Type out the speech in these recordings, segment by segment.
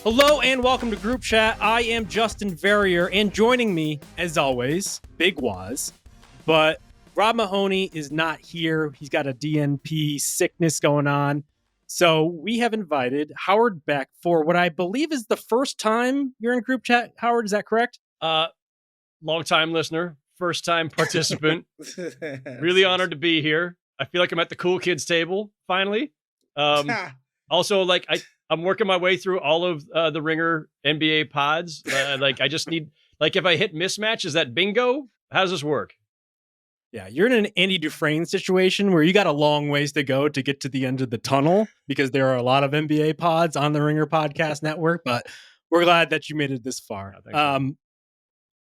Hello and welcome to Group Chat. I am Justin Verrier, and joining me, as always, Big Waz. But Rob Mahoney is not here. He's got a DNP sickness going on. So we have invited Howard Beck for what I believe is the first time you're in Group Chat. Howard, is that correct? Long-time listener, first-time participant. Really honored to be here. I feel like I'm at the cool kids table, finally. Also, I'm working my way through all of the Ringer NBA pods. I just need, if I hit mismatch, is that bingo? How does this work? Yeah, you're in an Andy Dufresne situation where you got a long ways to go to get to the end of the tunnel because there are a lot of NBA pods on the Ringer Podcast Network, but we're glad that you made it this far.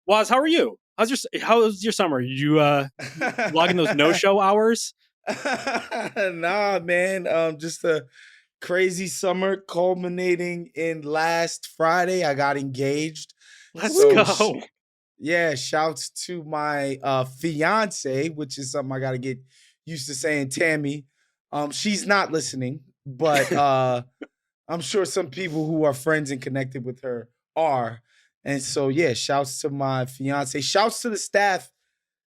Waz, how are you? How's your summer? You logging those no-show hours? Nah, man. Just a crazy summer culminating in last Friday. I got engaged. Let's go. Yeah, shouts to my fiance, which is something I got to get used to saying, Tammy. She's not listening, but I'm sure some people who are friends and connected with her are. And so, yeah, shouts to my fiance. Shouts to the staff.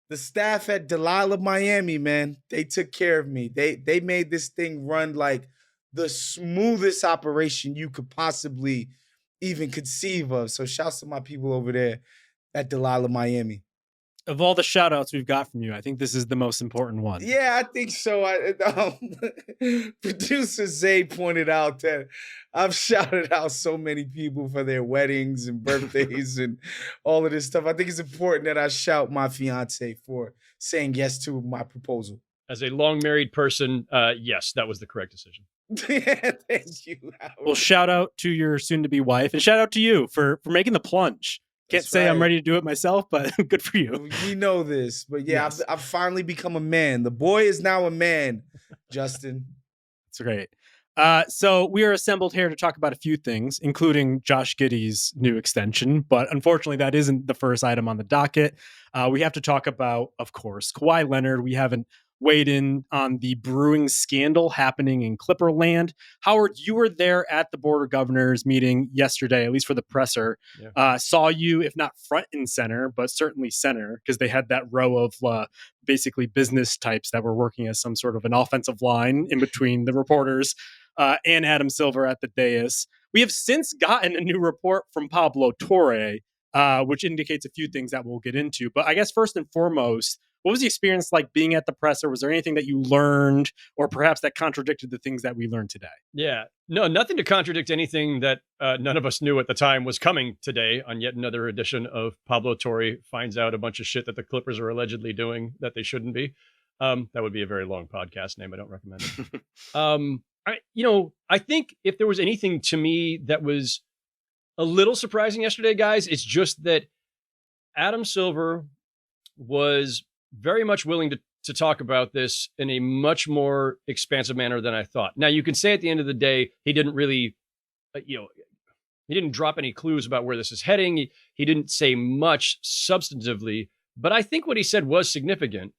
The staff at Delilah, Miami, man. They took care of me. They made this thing run like the smoothest operation you could possibly even conceive of. So shouts to my people over there at Delilah, Miami. Of all the shout outs we've got from you, I think this is the most important one. Yeah, I think so. Producer Zay pointed out that I've shouted out so many people for their weddings and birthdays and all of this stuff. I think it's important that I shout my fiance for saying yes to my proposal. As a long married person, yes, that was the correct decision. Yeah, thank you, Howard. Well, shout out to your soon-to-be wife, and shout out to you for making the plunge. Can't say right. I'm ready to do it myself, but good for you. You know this, but yeah, Yes. I've finally become a man. The boy is now a man, Justin. That's great. So we are assembled here to talk about a few things, including Josh Giddey's new extension. But unfortunately, that isn't the first item on the docket. We have to talk about, of course, Kawhi Leonard. We haven't weighed in on the brewing scandal happening in Clipperland. Howard, you were there at the Board of Governors meeting yesterday, at least for the presser. Yeah. Saw you, if not front and center, but certainly center, because they had that row of basically business types that were working as some sort of an offensive line in between the reporters and Adam Silver at the dais. We have since gotten a new report from Pablo Torre, which indicates a few things that we'll get into. But I guess first and foremost, what was the experience like being at the presser? Was there anything that you learned or perhaps that contradicted the things that we learned today? Yeah, no, nothing to contradict anything that none of us knew at the time was coming today on yet another edition of Pablo Torre Finds Out a Bunch of Shit That the Clippers Are Allegedly Doing That They Shouldn't Be. That would be a very long podcast name. I don't recommend it. I think if there was anything to me that was a little surprising yesterday, guys, it's just that Adam Silver was very much willing to talk about this in a much more expansive manner than I thought. Now, you can say at the end of the day, he didn't really, he didn't drop any clues about where this is heading. He didn't say much substantively, but I think what he said was significant.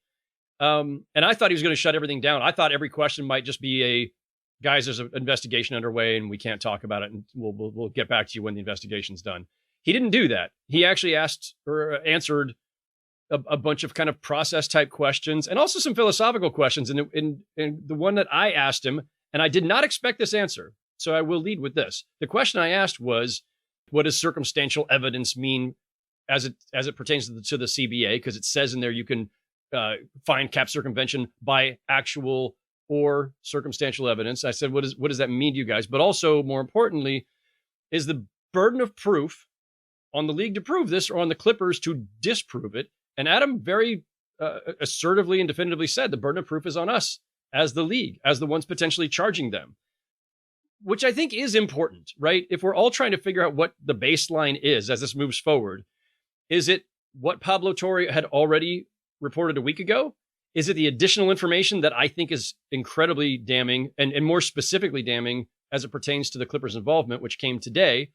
And I thought he was going to shut everything down. I thought every question might just be guys, there's an investigation underway and we can't talk about it. And we'll get back to you when the investigation's done. He didn't do that. He actually asked or answered a bunch of kind of process type questions and also some philosophical questions. And the one that I asked him, and I did not expect this answer, so I will lead with this. The question I asked was, what does circumstantial evidence mean as it pertains to the CBA? Because it says in there you can find cap circumvention by actual or circumstantial evidence. I said, what does that mean to you guys? But also, more importantly, is the burden of proof on the league to prove this or on the Clippers to disprove it? And Adam very assertively and definitively said the burden of proof is on us as the league, as the ones potentially charging them, which I think is important, right? If we're all trying to figure out what the baseline is as this moves forward, is it what Pablo Torre had already reported a week ago? Is it the additional information that I think is incredibly damning and more specifically damning as it pertains to the Clippers' involvement, which came today?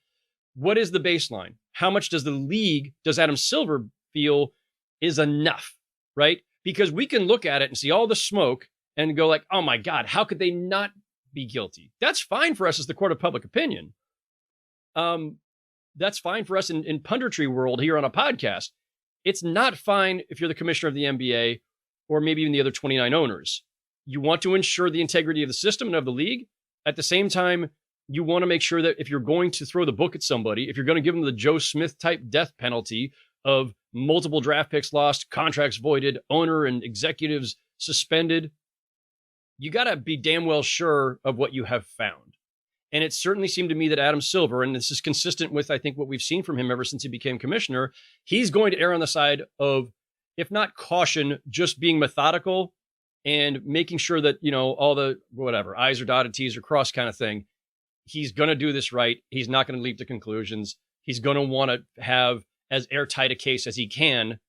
What is the baseline? How much does Adam Silver feel is enough, right? Because we can look at it and see all the smoke and go like, oh my God, how could they not be guilty? That's fine for us as the court of public opinion. That's fine for us in punditry world here on a podcast. It's not fine if you're the commissioner of the NBA or maybe even the other 29 owners. You want to ensure the integrity of the system and of the league. At the same time, you want to make sure that if you're going to throw the book at somebody, if you're going to give them the Joe Smith type death penalty of multiple draft picks lost, contracts voided, owner and executives suspended, you got to be damn well sure of what you have found. And it certainly seemed to me that Adam Silver, and this is consistent with, I think, what we've seen from him ever since he became commissioner, he's going to err on the side of, if not caution, just being methodical and making sure that, all the whatever, I's are dotted, T's are crossed kind of thing. He's going to do this right. He's not going to leap to conclusions. He's going to want to have as airtight a case as he can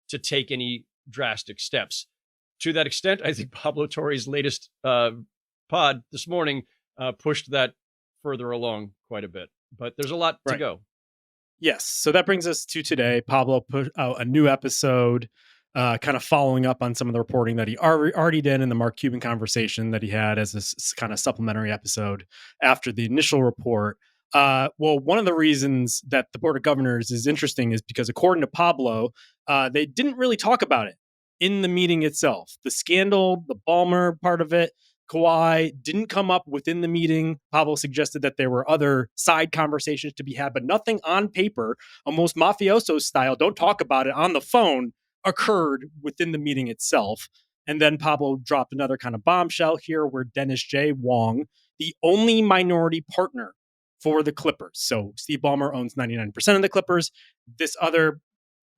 to take any drastic steps. To that extent, I think Pablo Torre's latest pod this morning pushed that further along quite a bit. But there's a lot to go. Yes. So that brings us to today. Pablo put out a new episode kind of following up on some of the reporting that he already did in the Mark Cuban conversation that he had as this kind of supplementary episode after the initial report. Well, one of the reasons that the Board of Governors is interesting is because according to Pablo, they didn't really talk about it in the meeting itself. The scandal, the Ballmer part of it, Kawhi didn't come up within the meeting. Pablo suggested that there were other side conversations to be had, but nothing on paper, almost mafioso style, don't talk about it on the phone, occurred within the meeting itself. And then Pablo dropped another kind of bombshell here where Dennis J. Wong, the only minority partner for the Clippers. So Steve Ballmer owns 99% of the Clippers. This other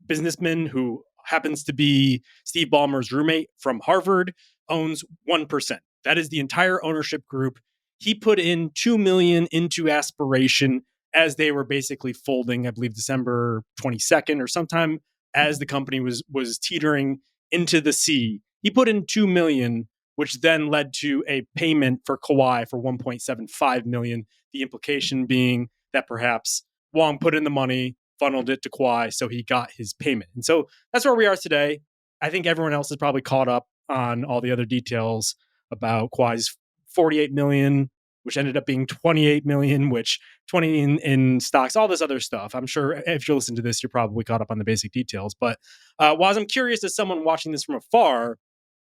businessman who happens to be Steve Ballmer's roommate from Harvard owns 1%. That is the entire ownership group. He put in $2 million into Aspiration as they were basically folding, I believe December 22nd or sometime as the company was teetering into the sea. He put in $2 million, which then led to a payment for Kawhi for $1.75 million. The implication being that perhaps Wong put in the money, funneled it to Kawhi, so he got his payment. And so that's where we are today. I think everyone else is probably caught up on all the other details about Kawhi's $48 million, which ended up being $28 million, which 20 in stocks, all this other stuff. I'm sure if you listen to this, you're probably caught up on the basic details. But Waz, I'm curious, as someone watching this from afar,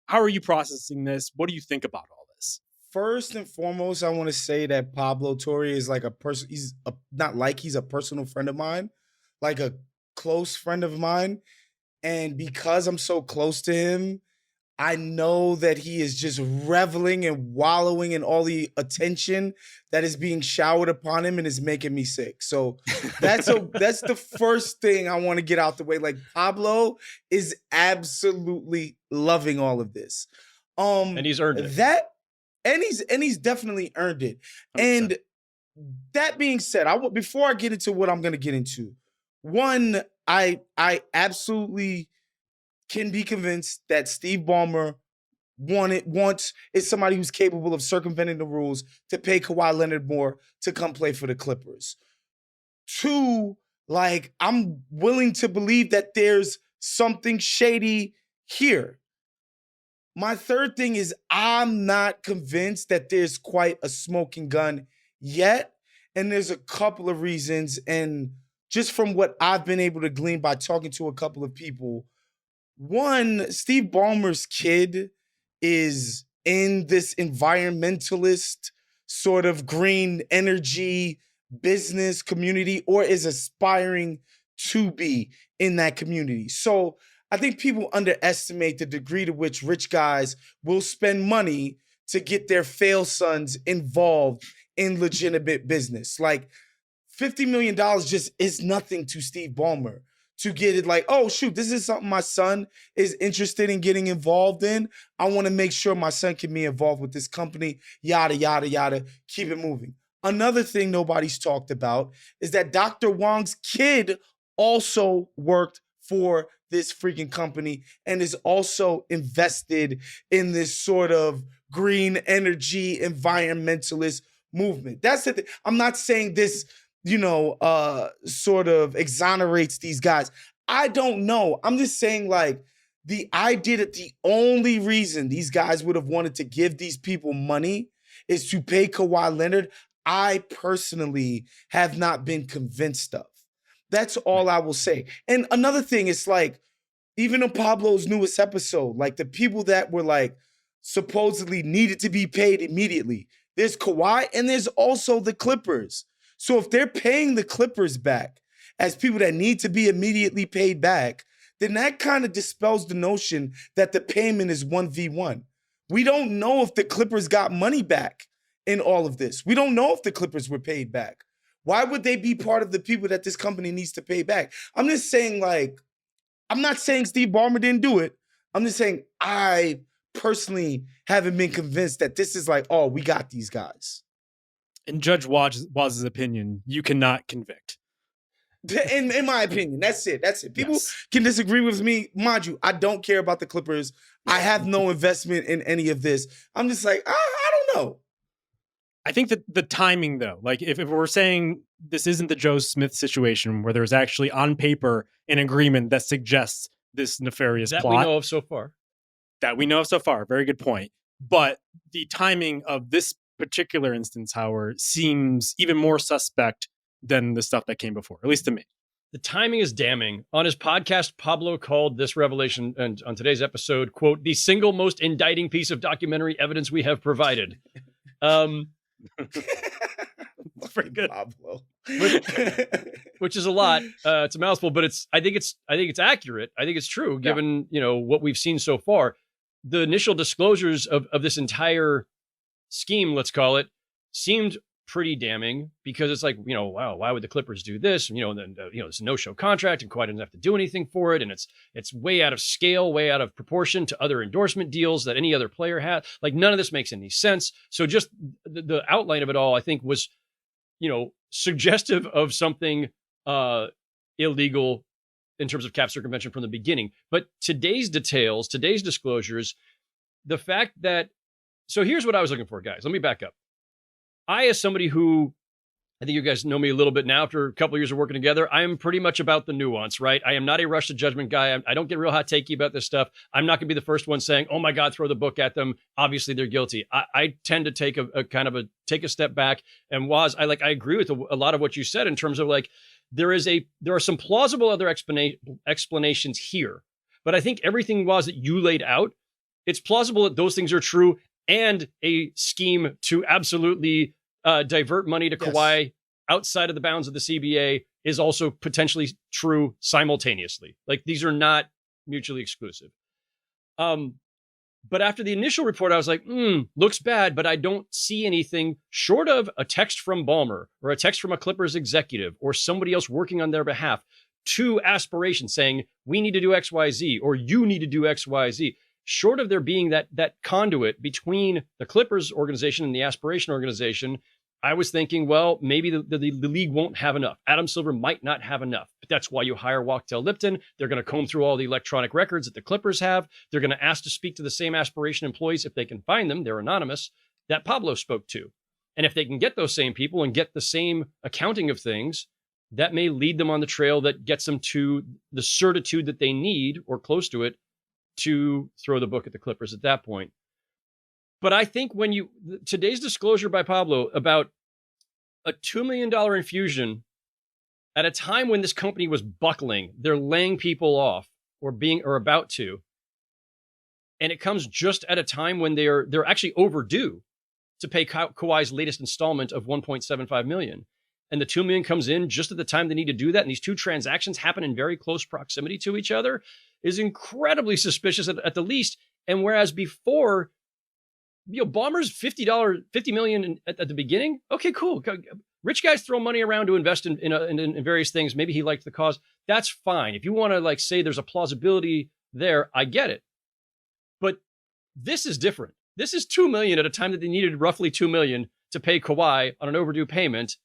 how are you processing this? What do you think about all this? First and foremost, I want to say that Pablo Torre is like a person. He's he's a personal friend of mine, like a close friend of mine. And because I'm so close to him, I know that he is just reveling and wallowing in all the attention that is being showered upon him and is making me sick. So that's the first thing I want to get out the way. Like, Pablo is absolutely loving all of this. And he's earned it. And he's definitely earned it. 100%. And that being said, before I get into what I'm going to get into, one, I absolutely can be convinced that Steve Ballmer is somebody who's capable of circumventing the rules to pay Kawhi Leonard more to come play for the Clippers. Two, I'm willing to believe that there's something shady here. My third thing is I'm not convinced that there's quite a smoking gun yet. And there's a couple of reasons. And just from what I've been able to glean by talking to a couple of people, one, Steve Ballmer's kid is in this environmentalist sort of green energy business community, or is aspiring to be in that community. So I think people underestimate the degree to which rich guys will spend money to get their fail sons involved in legitimate business. Like, $50 million just is nothing to Steve Ballmer. To get it like, oh, shoot, this is something my son is interested in getting involved in. I want to make sure my son can be involved with this company, yada, yada, yada. Keep it moving. Another thing nobody's talked about is that Dr. Wong's kid also worked for this freaking company and is also invested in this sort of green energy environmentalist movement. That's the thing. I'm not saying this sort of exonerates these guys. I don't know. I'm just saying, the idea that the only reason these guys would have wanted to give these people money is to pay Kawhi Leonard, I personally have not been convinced of. That's all I will say. And another thing is like, even on Pablo's newest episode, like the people that were like supposedly needed to be paid immediately, there's Kawhi and there's also the Clippers. So if they're paying the Clippers back as people that need to be immediately paid back, then that kind of dispels the notion that the payment is 1v1. We don't know if the Clippers got money back in all of this. We don't know if the Clippers were paid back. Why would they be part of the people that this company needs to pay back? I'm just saying, like, I'm not saying Steve Ballmer didn't do it. I'm just saying I personally haven't been convinced that this is like, oh, we got these guys. In Judge Waz's opinion, you cannot convict. In my opinion, that's it. People can disagree with me. Mind you, I don't care about the Clippers. I have no investment in any of this. I'm just like, I don't know. I think that the timing, though, like if we're saying this isn't the Joe Smith situation where there's actually on paper an agreement that suggests this nefarious that plot. we know of so far. That we know of so far. Very good point. But the timing of this particular instance, Howard, seems even more suspect than the stuff that came before, at least to me. The timing is damning. On his podcast, Pablo called this revelation, and on today's episode, quote, the single most indicting piece of documentary evidence we have provided. That's pretty good, Pablo. which is a lot. It's a mouthful, but I think it's accurate. I think it's true, given what we've seen so far. The initial disclosures of this entire scheme, let's call it, seemed pretty damning, because it's like, wow, why would the Clippers do this? And then it's a no-show contract and Kawhi doesn't have to do anything for it. And it's way out of scale, way out of proportion to other endorsement deals that any other player had. Like, none of this makes any sense. So just the outline of it all, I think, was, suggestive of something illegal in terms of cap circumvention from the beginning. But today's details, today's disclosures, the fact that, so here's what I was looking for, guys. Let me back up. I, as somebody who, I think you guys know me a little bit now after a couple of years of working together, I am pretty much about the nuance, right? I am not a rush to judgment guy. I don't get real hot takey about this stuff. I'm not going to be the first one saying, oh my God, throw the book at them. Obviously they're guilty. I tend to take take a step back. And Woz, I agree with a lot of what you said in terms of like, there are some plausible other explanations here, but I think everything, Woz, that you laid out, it's plausible that those things are true, and a scheme to absolutely divert money to Kawhi outside of the bounds of the CBA is also potentially true simultaneously. Like, these are not mutually exclusive. But after the initial report, I was like, looks bad, but I don't see anything short of a text from Ballmer or a text from a Clippers executive or somebody else working on their behalf to Aspiration saying, we need to do X, Y, Z, or you need to do X, Y, Z. Short of there being that conduit between the Clippers organization and the Aspiration organization, I was thinking, well, maybe the league won't have enough. Adam Silver might not have enough. But that's why you hire Wachtell Lipton. They're going to comb through all the electronic records that the Clippers have. They're going to ask to speak to the same Aspiration employees, if they can find them, they're anonymous, that Pablo spoke to. And if they can get those same people and get the same accounting of things, that may lead them on the trail that gets them to the certitude that they need, or close to it, to throw the book at the Clippers at that point. But I think today's disclosure by Pablo about a $2 million infusion at a time when this company was buckling, they're laying people off or about to, and it comes just at a time when they're actually overdue to pay Kawhi's latest installment of $1.75 million. And the $2 million comes in just at the time they need to do that. And these two transactions happen in very close proximity to each other is incredibly suspicious at the least. And whereas before, Ballmer's $50 million at the beginning. Okay, cool. Rich guys throw money around to invest in various things. Maybe he liked the cause. That's fine. If you want to say there's a plausibility there, I get it. But this is different. This is $2 million at a time that they needed roughly $2 million to pay Kawhi on an overdue payment.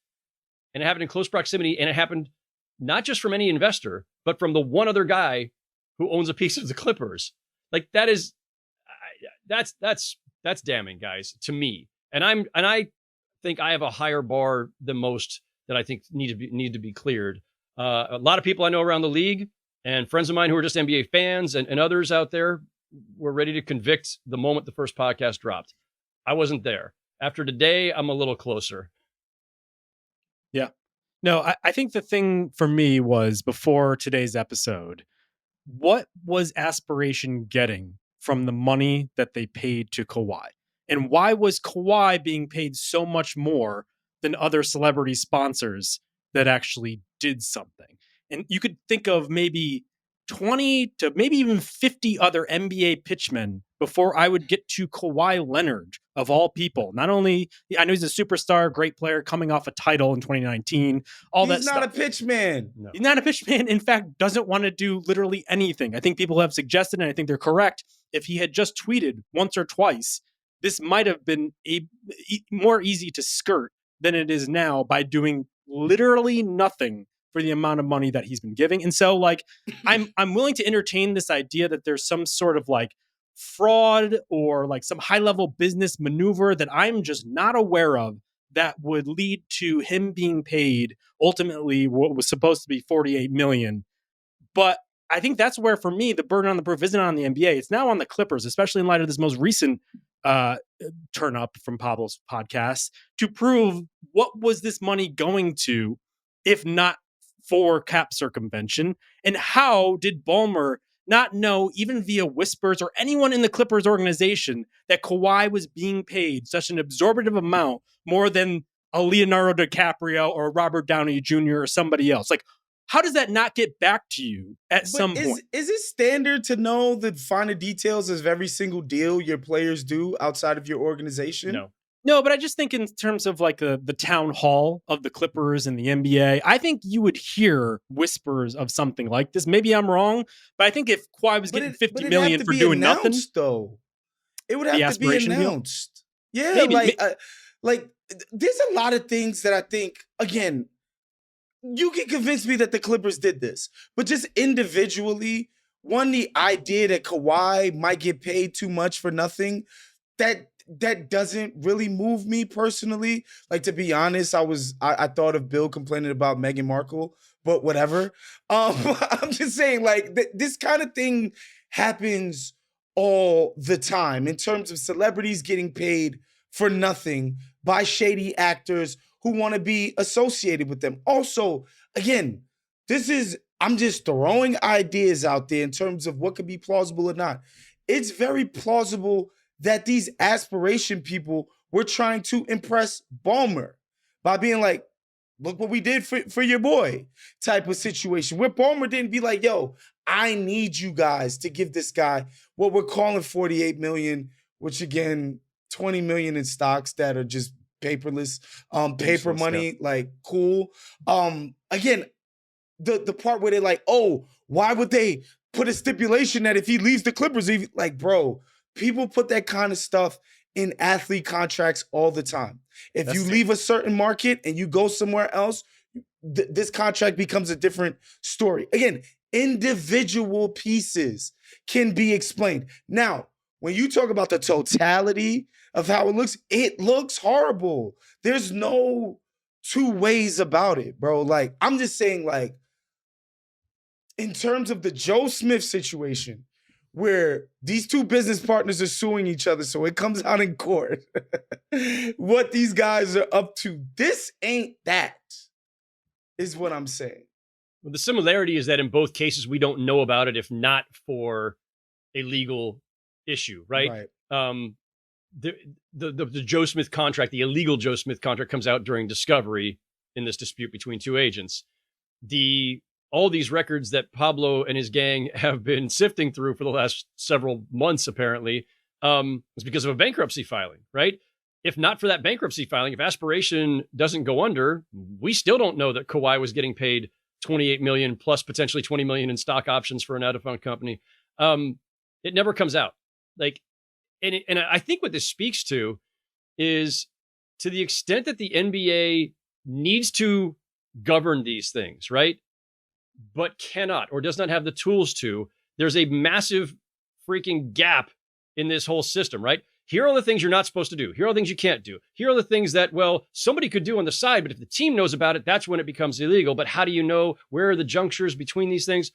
And it happened in close proximity. And it happened not just from any investor, but from the one other guy who owns a piece of the Clippers. Like, that's damning, guys, to me. And I think I have a higher bar than most that I think need to be cleared. A lot of people I know around the league and friends of mine who are just NBA fans and others out there were ready to convict the moment the first podcast dropped. I wasn't there. After today, I'm a little closer. Yeah. No, I think the thing for me was before today's episode, what was Aspiration getting from the money that they paid to Kawhi? And why was Kawhi being paid so much more than other celebrity sponsors that actually did something? And you could think of maybe 20 to maybe even 50 other NBA pitchmen before I would get to Kawhi Leonard, of all people. Not only, I know he's a superstar, great player coming off a title in 2019, all that He's stuff. not a pitchman. No. He's not a pitchman. In fact, doesn't want to do literally anything. I think people have suggested, and I think they're correct, if he had just tweeted once or twice, this might have been more easy to skirt than it is now by doing literally nothing for the amount of money that he's been giving. And so, like, I'm willing to entertain this idea that there's some sort of like fraud or like some high level business maneuver that I'm just not aware of that would lead to him being paid ultimately what was supposed to be 48 million. But I think that's where, for me, the burden on the proof isn't on the NBA. It's now on the Clippers, especially in light of this most recent turn up from Pablo's podcast, to prove what was this money going to, if not for cap circumvention, and how did Ballmer not know, even via whispers or anyone in the Clippers organization, that Kawhi was being paid such an absorptive amount, more than a Leonardo DiCaprio or Robert Downey Jr. or somebody else? Like, how does that not get back to you at some point? Is it standard to know the finer details of every single deal your players do outside of your organization? No, but I just think in terms of like the town hall of the Clippers and the NBA, I think you would hear whispers of something like this. Maybe I'm wrong, but I think if Kawhi was getting $50 million for doing nothing, though, it would have to be announced. Deal? Yeah, maybe, like there's a lot of things that I think, again, you can convince me that the Clippers did this, but just individually, the idea that Kawhi might get paid too much for nothing, that doesn't really move me personally. Like, to be honest, I thought of Bill complaining about Meghan Markle, but whatever. I'm just saying, like, this kind of thing happens all the time in terms of celebrities getting paid for nothing by shady actors who want to be associated with them. Also, again, I'm just throwing ideas out there in terms of what could be plausible or not. It's very plausible that these aspiration people were trying to impress Ballmer by being like, look what we did for your boy type of situation, where Ballmer didn't be like, yo, I need you guys to give this guy what we're calling 48 million, which again, 20 million in stocks that are just paperless, paper money, like, cool. Again, the part where they're like, oh, why would they put a stipulation that if he leaves the Clippers, like, bro, people put that kind of stuff in athlete contracts all the time. If you leave a certain market and you go somewhere else, this contract becomes a different story. Again, individual pieces can be explained. Now, when you talk about the totality of how it looks horrible. There's no two ways about it, bro. Like, I'm just saying, like, in terms of the Joe Smith situation, where these two business partners are suing each other, so it comes out in court, what these guys are up to, this ain't that, is what I'm saying. Well, the similarity is that in both cases, we don't know about it if not for a legal issue, right? The Joe Smith contract, the illegal Joe Smith contract, comes out during discovery in this dispute between two agents. All these records that Pablo and his gang have been sifting through for the last several months, apparently, is because of a bankruptcy filing, right? If not for that bankruptcy filing, if Aspiration doesn't go under, we still don't know that Kawhi was getting paid $28 million plus potentially $20 million in stock options for an out-of-fund company. It never comes out. Like, and I think what this speaks to is, to the extent that the NBA needs to govern these things, right, but cannot or does not have the tools to, there's a massive freaking gap in this whole system, right? Here are the things you're not supposed to do. Here are the things you can't do. Here are the things that, well, somebody could do on the side, but if the team knows about it, that's when it becomes illegal. But how do you know? Where are the junctures between these things?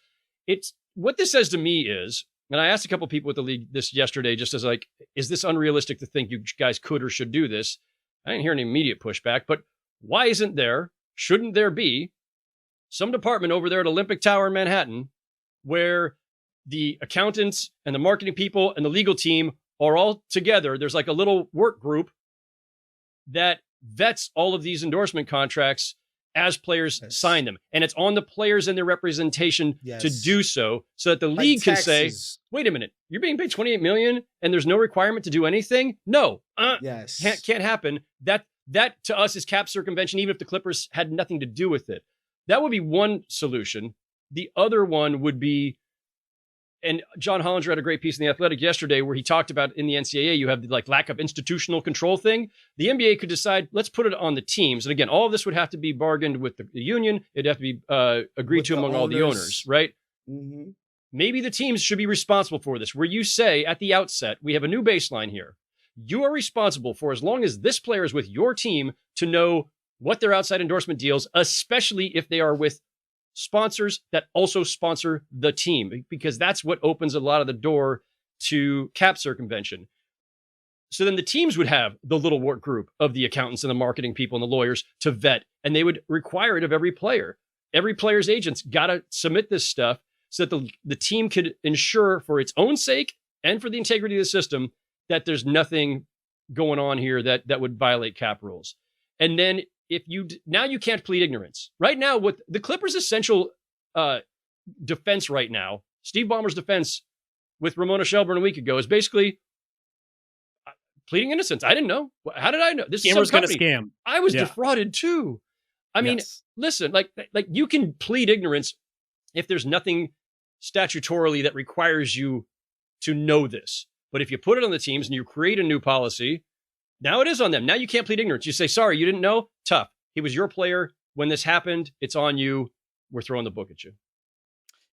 It's what this says to me is, and I asked a couple people with the league this yesterday, just as like, is this unrealistic to think you guys could or should do this? I didn't hear any immediate pushback, but why isn't there shouldn't there be some department over there at Olympic Tower in Manhattan where the accountants and the marketing people and the legal team are all together? There's like a little work group that vets all of these endorsement contracts as players sign them. And it's on the players and their representation to do so that the league can say, wait a minute, you're being paid $28 million and there's no requirement to do anything? No. Can't happen. That to us is cap circumvention, even if the Clippers had nothing to do with it. That would be one solution. The other one would be, and John Hollinger had a great piece in The Athletic yesterday where he talked about in the NCAA, you have the lack of institutional control thing. The NBA could decide, let's put it on the teams. And again, all of this would have to be bargained with the union. It'd have to be agreed to among all the owners, right? Mm-hmm. Maybe the teams should be responsible for this, where you say at the outset, we have a new baseline here. You are responsible for, as long as this player is with your team, to know what their outside endorsement deals, especially if they are with sponsors that also sponsor the team, because that's what opens a lot of the door to cap circumvention. So then the teams would have the little work group of the accountants and the marketing people and the lawyers to vet, and they would require it of every player. Every player's agents got to submit this stuff so that the team could ensure, for its own sake and for the integrity of the system, that there's nothing going on here that would violate cap rules. And then now you can't plead ignorance. Right now, what the Clippers' essential defense right now, Steve Ballmer's defense with Ramona Shelburne a week ago, is basically pleading innocence. I didn't know. How did I know? This Scammer's going to scam. I was defrauded too. I mean, listen, like you can plead ignorance if there's nothing statutorily that requires you to know this. But if you put it on the teams and you create a new policy, now it is on them. Now you can't plead ignorance. You say, sorry, you didn't know? Tough. He was your player. When this happened, it's on you. We're throwing the book at you.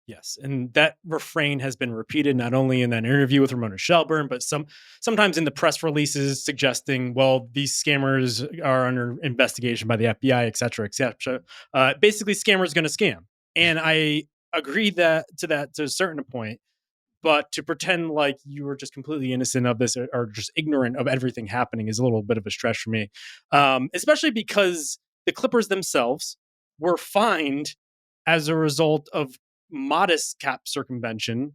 Yes. And that refrain has been repeated not only in that interview with Ramona Shelburne, but sometimes in the press releases suggesting, well, these scammers are under investigation by the FBI, et cetera, et cetera. Basically, scammers going to scam. And I agree to that to a certain point. But to pretend like you were just completely innocent of this or just ignorant of everything happening is a little bit of a stretch for me, especially because the Clippers themselves were fined as a result of modest cap circumvention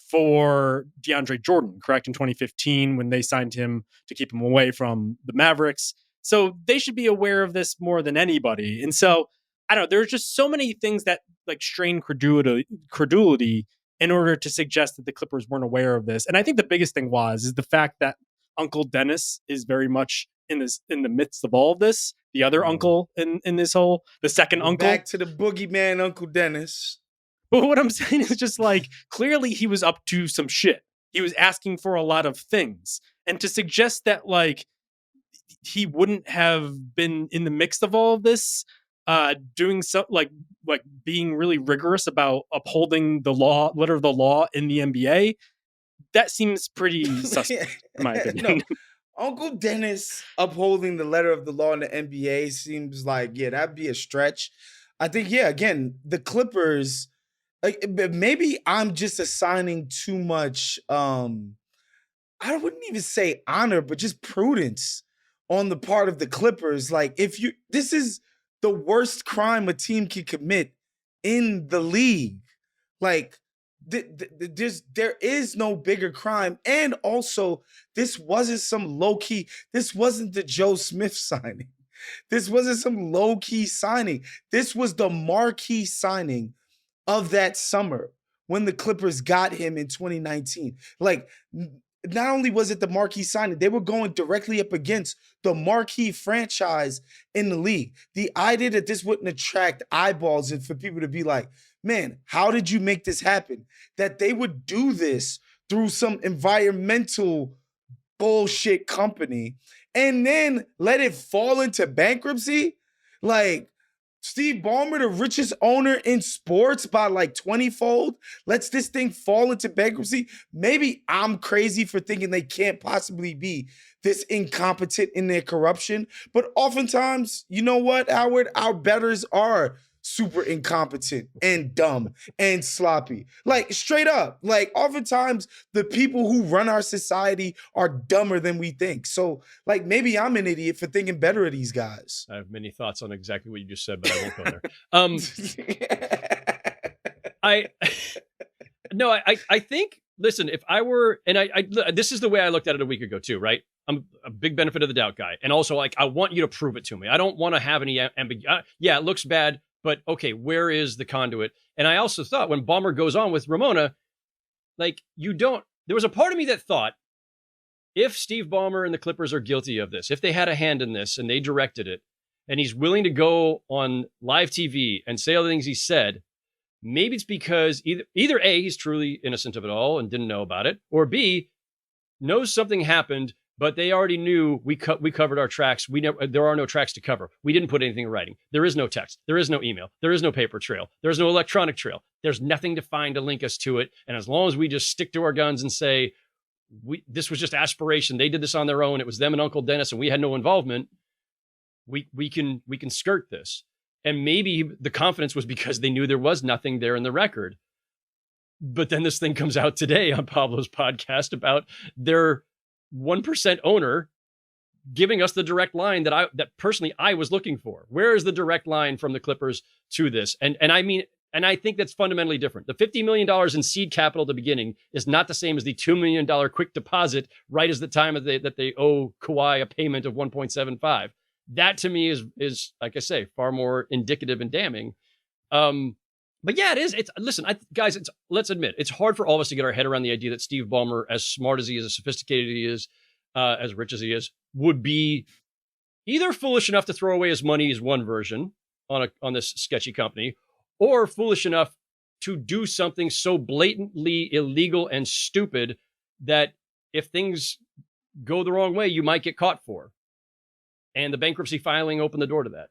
for DeAndre Jordan, correct, in 2015 when they signed him to keep him away from the Mavericks. So they should be aware of this more than anybody. And so, I don't know, there's just so many things that strain credulity in order to suggest that the Clippers weren't aware of this. And I think the biggest thing is the fact that Uncle Dennis is very much in the midst of all of this. The other uncle in this whole, the second uncle. Back to the boogeyman, Uncle Dennis. But what I'm saying is just clearly he was up to some shit. He was asking for a lot of things. And to suggest that he wouldn't have been in the mix of all of this, doing so being really rigorous about upholding the law, letter of the law in the NBA, that seems pretty suspect in my opinion. No, Uncle Dennis upholding the letter of the law in the NBA seems like, that'd be a stretch. I think, again, the Clippers, maybe I'm just assigning too much, I wouldn't even say honor, but just prudence on the part of the Clippers. This is the worst crime a team can commit in the league. There is no bigger crime. And also, this wasn't some low-key, this wasn't the Joe Smith signing. This wasn't some low-key signing. This was the marquee signing of that summer when the Clippers got him in 2019. Not only was it the marquee signing, they were going directly up against the marquee franchise in the league. The idea that this wouldn't attract eyeballs and for people to be like, man, how did you make this happen? That they would do this through some environmental bullshit company and then let it fall into bankruptcy? Steve Ballmer, the richest owner in sports by 20-fold, lets this thing fall into bankruptcy. Maybe I'm crazy for thinking they can't possibly be this incompetent in their corruption. But oftentimes, you know what, Howard? Our bettors are super incompetent and dumb and sloppy. Like, straight up. Like, oftentimes the people who run our society are dumber than we think. So, like, maybe I'm an idiot for thinking better of these guys. I have many thoughts on exactly what you just said, but I won't go there. I think, listen, if I were, and this is the way I looked at it a week ago too, right? I'm a big benefit of the doubt guy. And also, like, I want you to prove it to me. I don't want to have any ambiguity. Yeah, it looks bad, but okay, where is the conduit? And I also thought when Ballmer goes on with Ramona, like, there was a part of me that thought, if Steve Ballmer and the Clippers are guilty of this, if they had a hand in this and they directed it, and he's willing to go on live TV and say all the things he said, maybe it's because either A, he's truly innocent of it all and didn't know about it, or B, knows something happened, but they already knew we covered our tracks. There are no tracks to cover. We didn't put anything in writing. There is no text. There is no email. There is no paper trail. There's no electronic trail. There's nothing to find to link us to it. And as long as we just stick to our guns and say, this was just aspiration, they did this on their own, it was them and Uncle Dennis, and we had no involvement, we can skirt this. And maybe the confidence was because they knew there was nothing there in the record. But then this thing comes out today on Pablo's podcast about their 1% owner giving us the direct line that personally I was looking for. Where is the direct line from the Clippers to this? And I think that's fundamentally different. The $50 million in seed capital at the beginning is not the same as the $2 million quick deposit right as the time that they owe Kawhi a payment of 1.75. That to me is like I say, far more indicative and damning. But yeah, it is. Guys, let's admit, it's hard for all of us to get our head around the idea that Steve Ballmer, as smart as he is, as sophisticated he is, as rich as he is, would be either foolish enough to throw away his money is one version on this sketchy company, or foolish enough to do something so blatantly illegal and stupid that if things go the wrong way, you might get caught for. And the bankruptcy filing opened the door to that.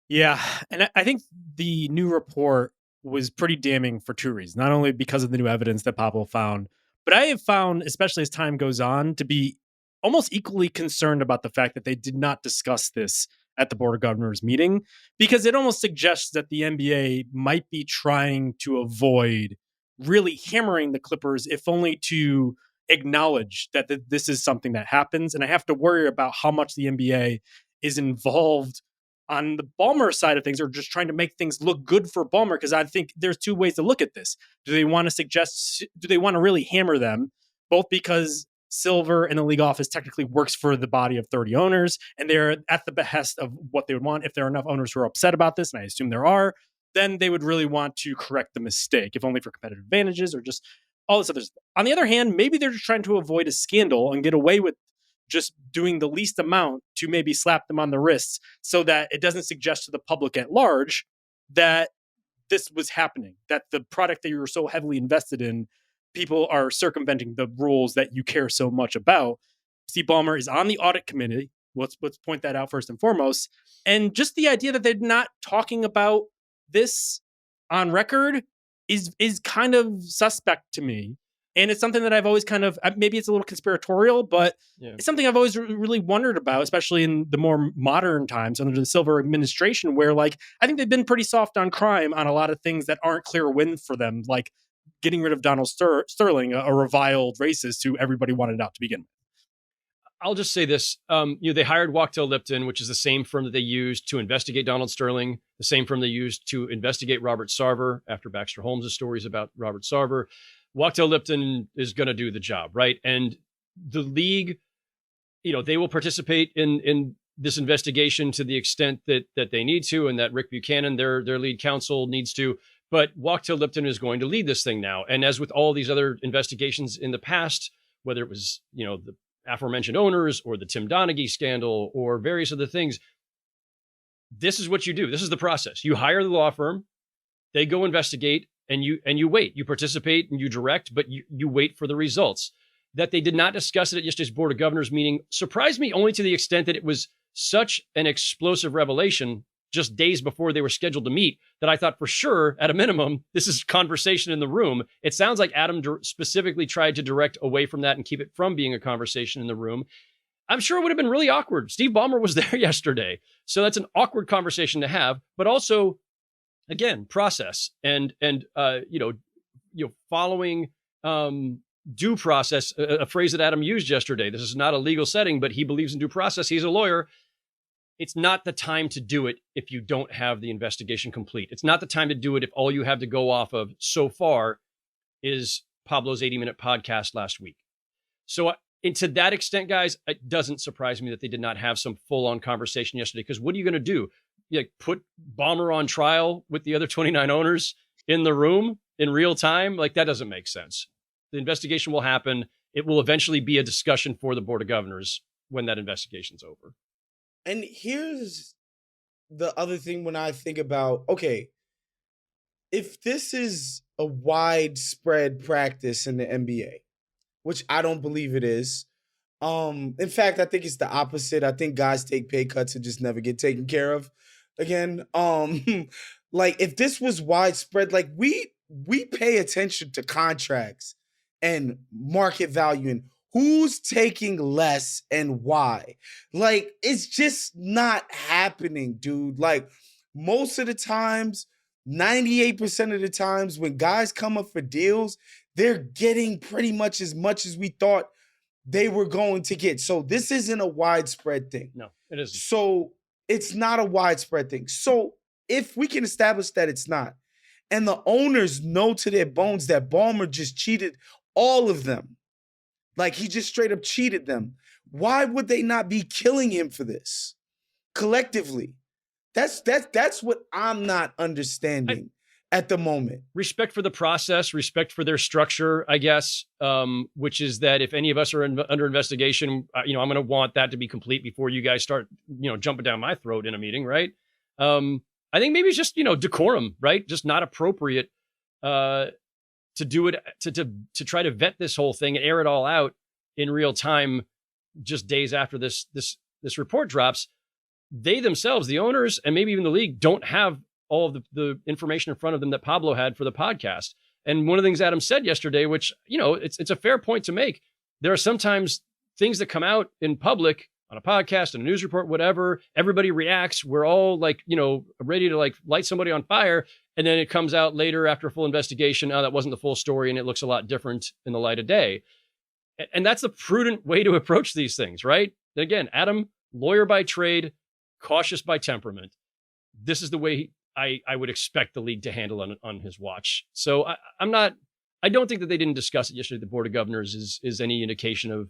Yeah. And I think the new report was pretty damning for two reasons. Not only because of the new evidence that Pablo found, but I have found, especially as time goes on, to be almost equally concerned about the fact that they did not discuss this at the Board of Governors meeting, because it almost suggests that the NBA might be trying to avoid really hammering the Clippers, if only to acknowledge that this is something that happens. And I have to worry about how much the NBA is involved on the Ballmer side of things, or just trying to make things look good for Ballmer. Because I think there's two ways to look at this. Do they want to really hammer them, both because Silver and the league office technically works for the body of 30 owners, and they're at the behest of what they would want. If there are enough owners who are upset about this, and I assume there are, then they would really want to correct the mistake, if only for competitive advantages or just all this other stuff. On the other hand, maybe they're just trying to avoid a scandal and get away with just doing the least amount to maybe slap them on the wrists, so that it doesn't suggest to the public at large that this was happening, that the product that you were so heavily invested in, people are circumventing the rules that you care so much about. Steve Ballmer is on the audit committee. Let's point that out first and foremost. And just the idea that they're not talking about this on record is kind of suspect to me. And it's something that I've always kind of, maybe it's a little conspiratorial, but It's something I've always really wondered about, especially in the more modern times under the Silver administration, where, like, I think they've been pretty soft on crime on a lot of things that aren't clear wins for them, like getting rid of Donald Sterling, a reviled racist who everybody wanted out to begin with. I'll just say this. They hired Wachtell Lipton, which is the same firm that they used to investigate Donald Sterling, the same firm they used to investigate Robert Sarver after Baxter Holmes' stories about Robert Sarver. Wachtell Lipton is going to do the job, right? And the league, they will participate in this investigation to the extent that they need to, and that Rick Buchanan, their lead counsel, needs to. But Wachtell Lipton is going to lead this thing now. And as with all these other investigations in the past, whether it was, the aforementioned owners or the Tim Donaghy scandal or various other things, this is what you do. This is the process. You hire the law firm, they go investigate, and you wait. You participate and you direct, but you wait for the results. That they did not discuss it at yesterday's Board of Governors meeting surprised me, only to the extent that it was such an explosive revelation just days before they were scheduled to meet, that I thought for sure, at a minimum, this is conversation in the room. It sounds like Adam specifically tried to direct away from that and keep it from being a conversation in the room. I'm sure it would have been really awkward. Steve Ballmer was there yesterday. So that's an awkward conversation to have, but also, again, process and following due process, a phrase that Adam used yesterday. This is not a legal setting, but he believes in due process. He's a lawyer. It's not the time to do it if you don't have the investigation complete. It's not the time to do it if all you have to go off of so far is Pablo's 80-minute podcast last week. So and to that extent, guys, it doesn't surprise me that they did not have some full-on conversation yesterday, because what are you going to do? Put Ballmer on trial with the other 29 owners in the room in real time? Like, that doesn't make sense. The investigation will happen. It will eventually be a discussion for the Board of Governors when that investigation's over. And here's the other thing when I think about, okay, if this is a widespread practice in the NBA, which I don't believe it is. In fact, I think it's the opposite. I think guys take pay cuts and just never get taken care of again. Like, if this was widespread, like we pay attention to contracts and market value and who's taking less and why. Like, it's just not happening, dude. Like, most of the times, 98% of the times when guys come up for deals, they're getting pretty much as we thought they were going to get. So this isn't a widespread thing. No, it isn't. So it's not a widespread thing. So if we can establish that it's not, and the owners know to their bones that Ballmer just cheated all of them, like he just straight up cheated them, why would they not be killing him for this collectively? That's what I'm not understanding at the moment. Respect for the process, respect for their structure, I guess, which is that if any of us are under investigation, I'm going to want that to be complete before you guys start, jumping down my throat in a meeting, right? I think maybe it's just, decorum, right? Just not appropriate to do it, to try to vet this whole thing and air it all out in real time, just days after this report drops. They themselves, the owners, and maybe even the league, don't have all of the information in front of them that Pablo had for the podcast. And one of the things Adam said yesterday, which, it's a fair point to make. There are sometimes things that come out in public on a podcast, in a news report, whatever. Everybody reacts. We're all ready to light somebody on fire. And then it comes out later after a full investigation. Oh, that wasn't the full story. And it looks a lot different in the light of day. And that's the prudent way to approach these things, right? And again, Adam, lawyer by trade, cautious by temperament. This is the way I would expect the league to handle on his watch. So I don't think that they didn't discuss it yesterday at the Board of Governors is any indication of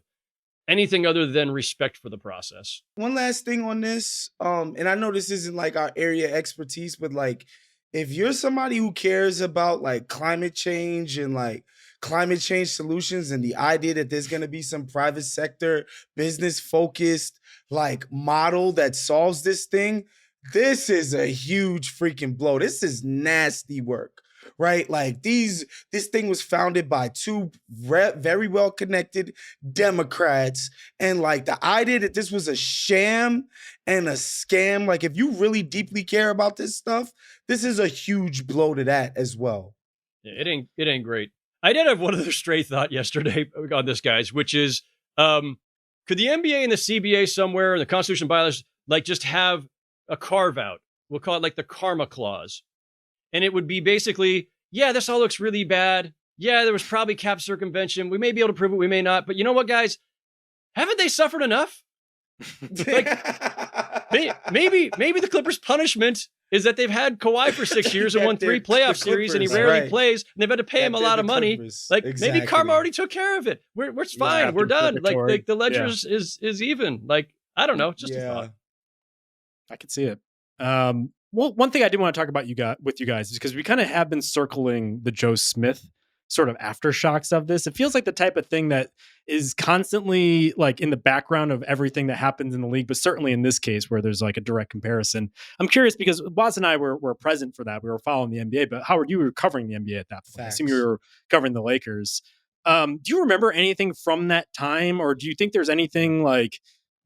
anything other than respect for the process. One last thing on this, and I know this isn't like our area expertise, but like, if you're somebody who cares about like climate change and like climate change solutions and the idea that there's going to be some private sector business focused like model that solves this thing, this is a huge freaking blow. This is nasty work, right? Like this thing was founded by two very well-connected Democrats. And like the idea that this was a sham and a scam, like if you really deeply care about this stuff, this is a huge blow to that as well. Yeah, it ain't great. I did have one other stray thought yesterday on this, guys, which is, could the NBA and the CBA somewhere in the Constitution bylaws, like just have a carve out? We'll call it like the karma clause. And it would be basically, yeah, this all looks really bad. Yeah, there was probably cap circumvention. We may be able to prove it. We may not. But you know what, guys? Haven't they suffered enough? Like, maybe the Clippers' punishment is that they've had Kawhi for 6 years and won 3 playoff series, and he rarely plays, and they've had to pay him a lot of money. Clippers. Like, Exactly. Maybe karma already took care of it. We're fine. We're done. purgatory. Like the ledger is even. Like, I don't know. Just a thought. I could see it. Well, one thing I did want to talk about with you guys is because we kind of have been circling the Joe Smith sort of aftershocks of this. It feels like the type of thing that is constantly like in the background of everything that happens in the league, but certainly in this case where there's like a direct comparison. I'm curious because Woz and I were present for that. We were following the NBA, but Howard, you were covering the NBA at that point. Facts. I assume you were covering the Lakers. Do you remember anything from that time, or do you think there's anything like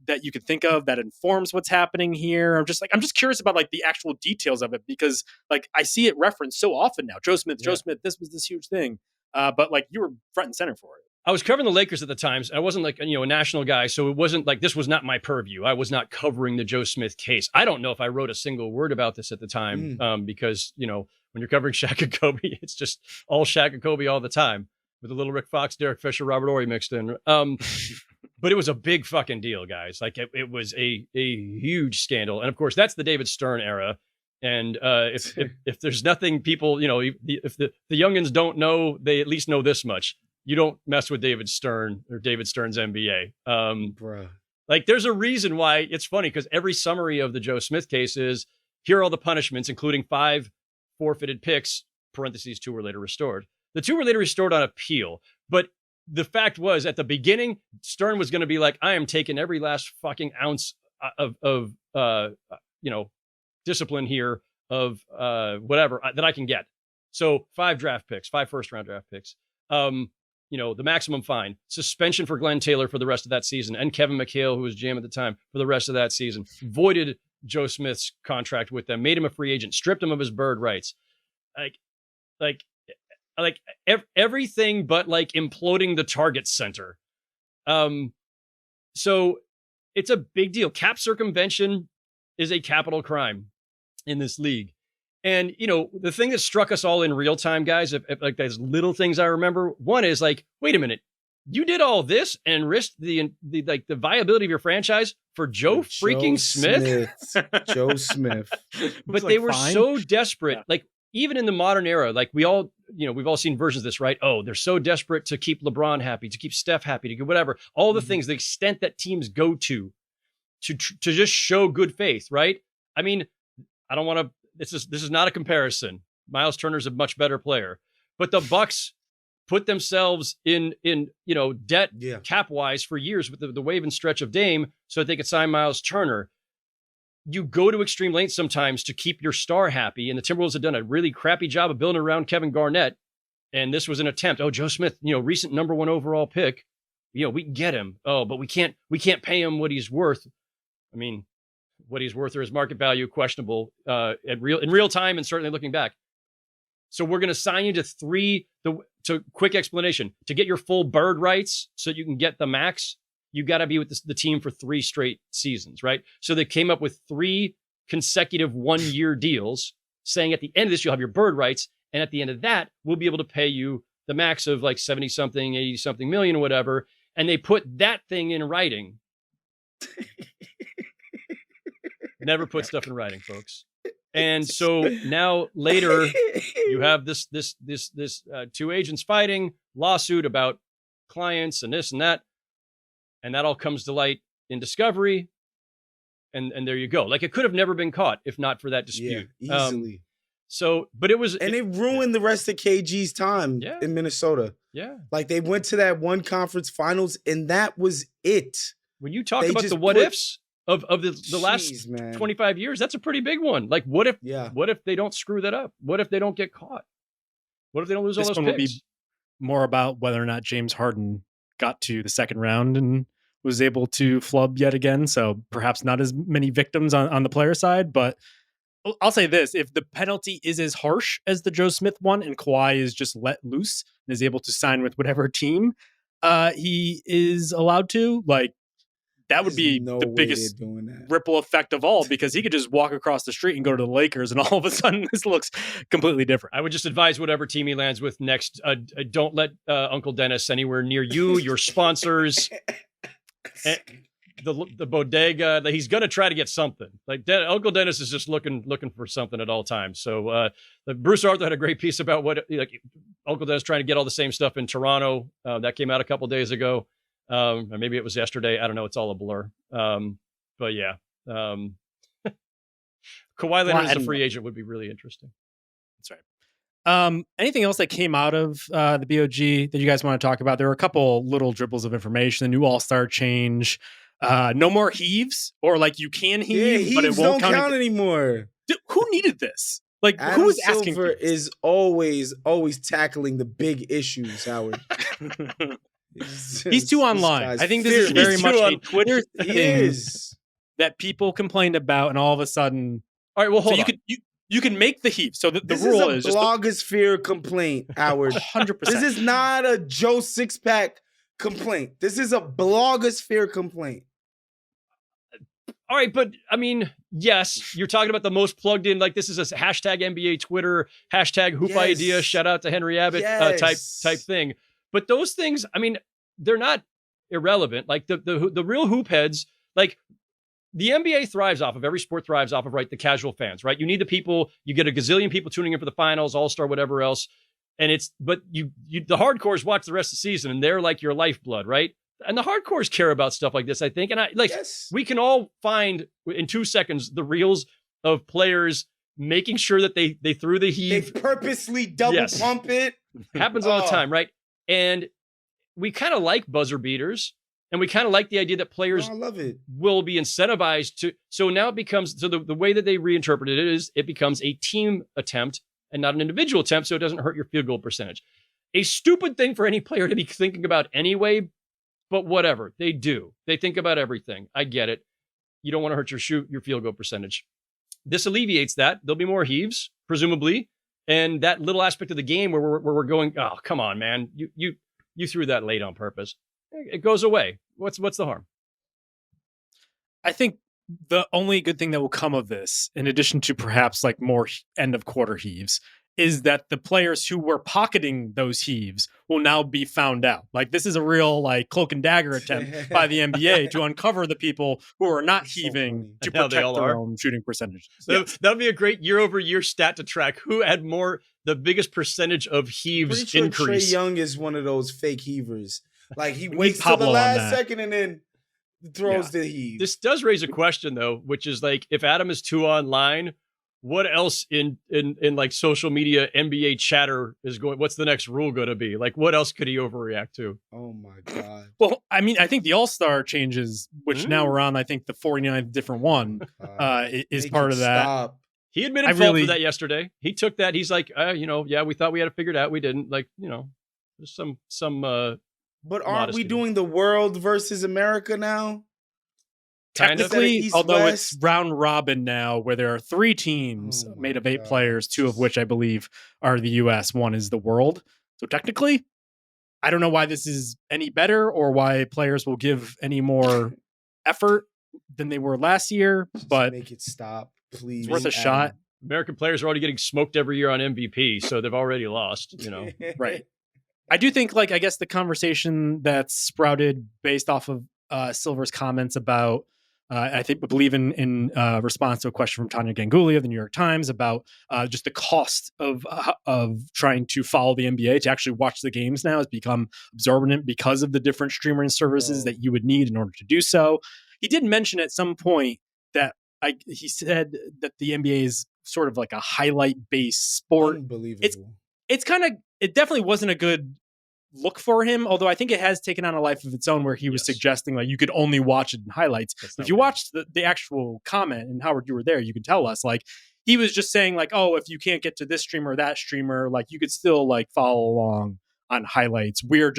that you could think of that informs what's happening here? I'm just curious about like the actual details of it, because like I see it referenced so often now. Joe Smith, this was this huge thing. But like you were front and center for it. I was covering the Lakers at the time. So I wasn't like, a national guy. So it wasn't like, this was not my purview. I was not covering the Joe Smith case. I don't know if I wrote a single word about this at the time because, when you're covering Shaq and Kobe, it's just all Shaq and Kobe all the time with a little Rick Fox, Derek Fisher, Robert Horry mixed in. But it was a big fucking deal, guys. Like it was a huge scandal. And of course, that's the David Stern era. And if there's nothing people, if the youngins don't know, they at least know this much. You don't mess with David Stern or David Stern's NBA. Bruh. Like there's a reason why it's funny because every summary of the Joe Smith case is here are all the punishments, including 5 forfeited picks, parentheses 2 were later restored. The 2 were later restored on appeal. But the fact was at the beginning, Stern was going to be like, I am taking every last fucking ounce of discipline here of whatever that I can get. So 5 draft picks, 5 first-round draft picks. The maximum fine, suspension for Glenn Taylor for the rest of that season, and Kevin McHale, who was GM at the time, for the rest of that season. Voided Joe Smith's contract with them, made him a free agent, stripped him of his bird rights. Everything but like imploding the Target Center. So it's a big deal. Cap circumvention is a capital crime in this league. And, the thing that struck us all in real time, guys, if like there's little things I remember, one is like, wait a minute, you did all this and risked the viability of your franchise for Joe freaking Smith? Joe Smith. But they were so desperate. Yeah. Like even in the modern era, like we've all seen versions of this, right? Oh, they're so desperate to keep LeBron happy, to keep Steph happy, to get whatever, all the things, the extent that teams go to just show good faith, right? I mean, I don't want to, this is not a comparison. Miles Turner's a much better player, but the Bucks put themselves in debt cap wise for years with the wave and stretch of Dame so that they could sign Miles Turner. You go to extreme lengths sometimes to keep your star happy. And the Timberwolves have done a really crappy job of building around Kevin Garnett. And this was an attempt. Oh, Joe Smith, recent number 1 overall pick. We can get him. Oh, but we can't pay him what he's worth. I mean, what he's worth or his market value, questionable in real time and certainly looking back. So we're going to sign you to quick explanation, to get your full bird rights so you can get the max, you got to be with the team for 3 straight seasons, right? So they came up with 3 consecutive 1-year deals saying at the end of this, you'll have your bird rights. And at the end of that, we'll be able to pay you the max of like 70 something, 80 something million or whatever. And they put that thing in writing. Never put stuff in writing, folks. And so now later you have this 2 agents fighting, lawsuit about clients and this and that. And that all comes to light in discovery. And there you go. Like it could have never been caught if not for that dispute. Yeah, easily. But it was, and it ruined the rest of KG's time in Minnesota. Yeah. Like they went to that one conference finals and that was it. When you talk about the what ifs of the last 25 years, that's a pretty big one. Like what if they don't screw that up? What if they don't get caught? What if they don't lose all those picks? Will be more about whether or not James Harden got to the second round and was able to flub yet again. So perhaps not as many victims on the player side, but I'll say this, if the penalty is as harsh as the Joe Smith one and Kawhi is just let loose and is able to sign with whatever team he is allowed to, like that would be the biggest ripple effect of all, because he could just walk across the street and go to the Lakers and all of a sudden this looks completely different. I would just advise whatever team he lands with next, don't let Uncle Dennis anywhere near you, your sponsors, the bodega. He's going to try to get something. Like Uncle Dennis is just looking for something at all times. So Bruce Arthur had a great piece about what Uncle Dennis trying to get all the same stuff in Toronto. That came out a couple days ago. Or maybe it was yesterday. I don't know. It's all a blur. But yeah. Kawhi Leonard as a free agent would be really interesting. That's right. Anything else that came out of the BOG that you guys want to talk about? There were a couple little dribbles of information. The new All-Star change. No more heaves, or like you can heave, but it won't count anymore. Dude, who needed this? Like Adam who is asking? Silver is always tackling the big issues, Howard. He's too online. I think this is very much a Twitter thing that people complained about, and all of a sudden, all right. Well, hold on. You can make the heave. So the rule is just a blogosphere complaint, Howard. 100%. This is not a Joe Sixpack complaint. This is a blogosphere complaint. All right, but I mean, yes, you're talking about the most plugged in. Like this is a hashtag NBA Twitter, hashtag Hoop Idea. Shout out to Henry Abbott type thing. But those things, I mean, they're not irrelevant. Like the real hoop heads, like the NBA thrives off of, every sport thrives off of, right, the casual fans, right? You need the people, you get a gazillion people tuning in for the finals, All-Star, whatever else. And the hardcores watch the rest of the season and they're like your lifeblood, right? And the hardcores care about stuff like this, I think. And we can all find in 2 seconds the reels of players making sure that they threw the heave. They purposely double pump it. Happens all the time, right? And we kind of like buzzer beaters, and we kind of like the idea that players I love it. will be incentivized to. So now it becomes, so the way that they reinterpreted it is it becomes a team attempt and not an individual attempt, so it doesn't hurt your field goal percentage. A stupid thing for any player to be thinking about anyway, but whatever. They do. They think about everything. I get it. You don't want to hurt your field goal percentage. This alleviates that. There'll be more heaves, presumably. And that little aspect of the game where we're going, oh, come on, man. You threw that late on purpose. It goes away. What's the harm? I think the only good thing that will come of this, in addition to perhaps like more end of quarter heaves, is that the players who were pocketing those heaves will now be found out. Like this is a real like cloak and dagger attempt by the NBA to uncover the people who are not heaving to protect their own shooting percentage. So that'll be a great year-over-year stat to track. Who had the biggest percentage of heaves Pretty sure increase? Trae Young is one of those fake heavers. Like he waits till the last second and then throws the heave. This does raise a question though, which is like, if Adam is 2 online, what else in like social media NBA chatter is going? What's the next rule going to be? Like, what else could he overreact to? Oh my God. Well, I mean, I think the All-Star changes, which now we're on, I think the 49th different one, is part of that. Stop. He admitted fault for that yesterday. He took that. He's like, we thought we had it figured out. We didn't. Like, there's some. But aren't we doing the world versus America now? Technically, although it's round robin now, where there are 3 teams made of 8 players, 2 of which I believe are the U.S., 1 is the world. So technically, I don't know why this is any better or why players will give any more effort than they were last year. But make it stop, please. It's worth a shot. American players are already getting smoked every year on MVP, so they've already lost. Right. I do think, I guess the conversation that's sprouted based off of Silver's comments about. I believe in response to a question from Tanya Ganguly of the New York Times about just the cost of trying to follow the NBA, to actually watch the games now has become absorbent because of the different streaming services that you would need in order to do so. He did mention at some point that he said that the NBA is sort of like a highlight-based sport. Unbelievable. It definitely wasn't a good look for him, although I think it has taken on a life of its own where he was suggesting like you could only watch it in highlights. If you watched the actual comment, and Howard, you were there, you could tell us like he was just saying like, oh, if you can't get to this streamer or that streamer, like you could still like follow along on highlights. We're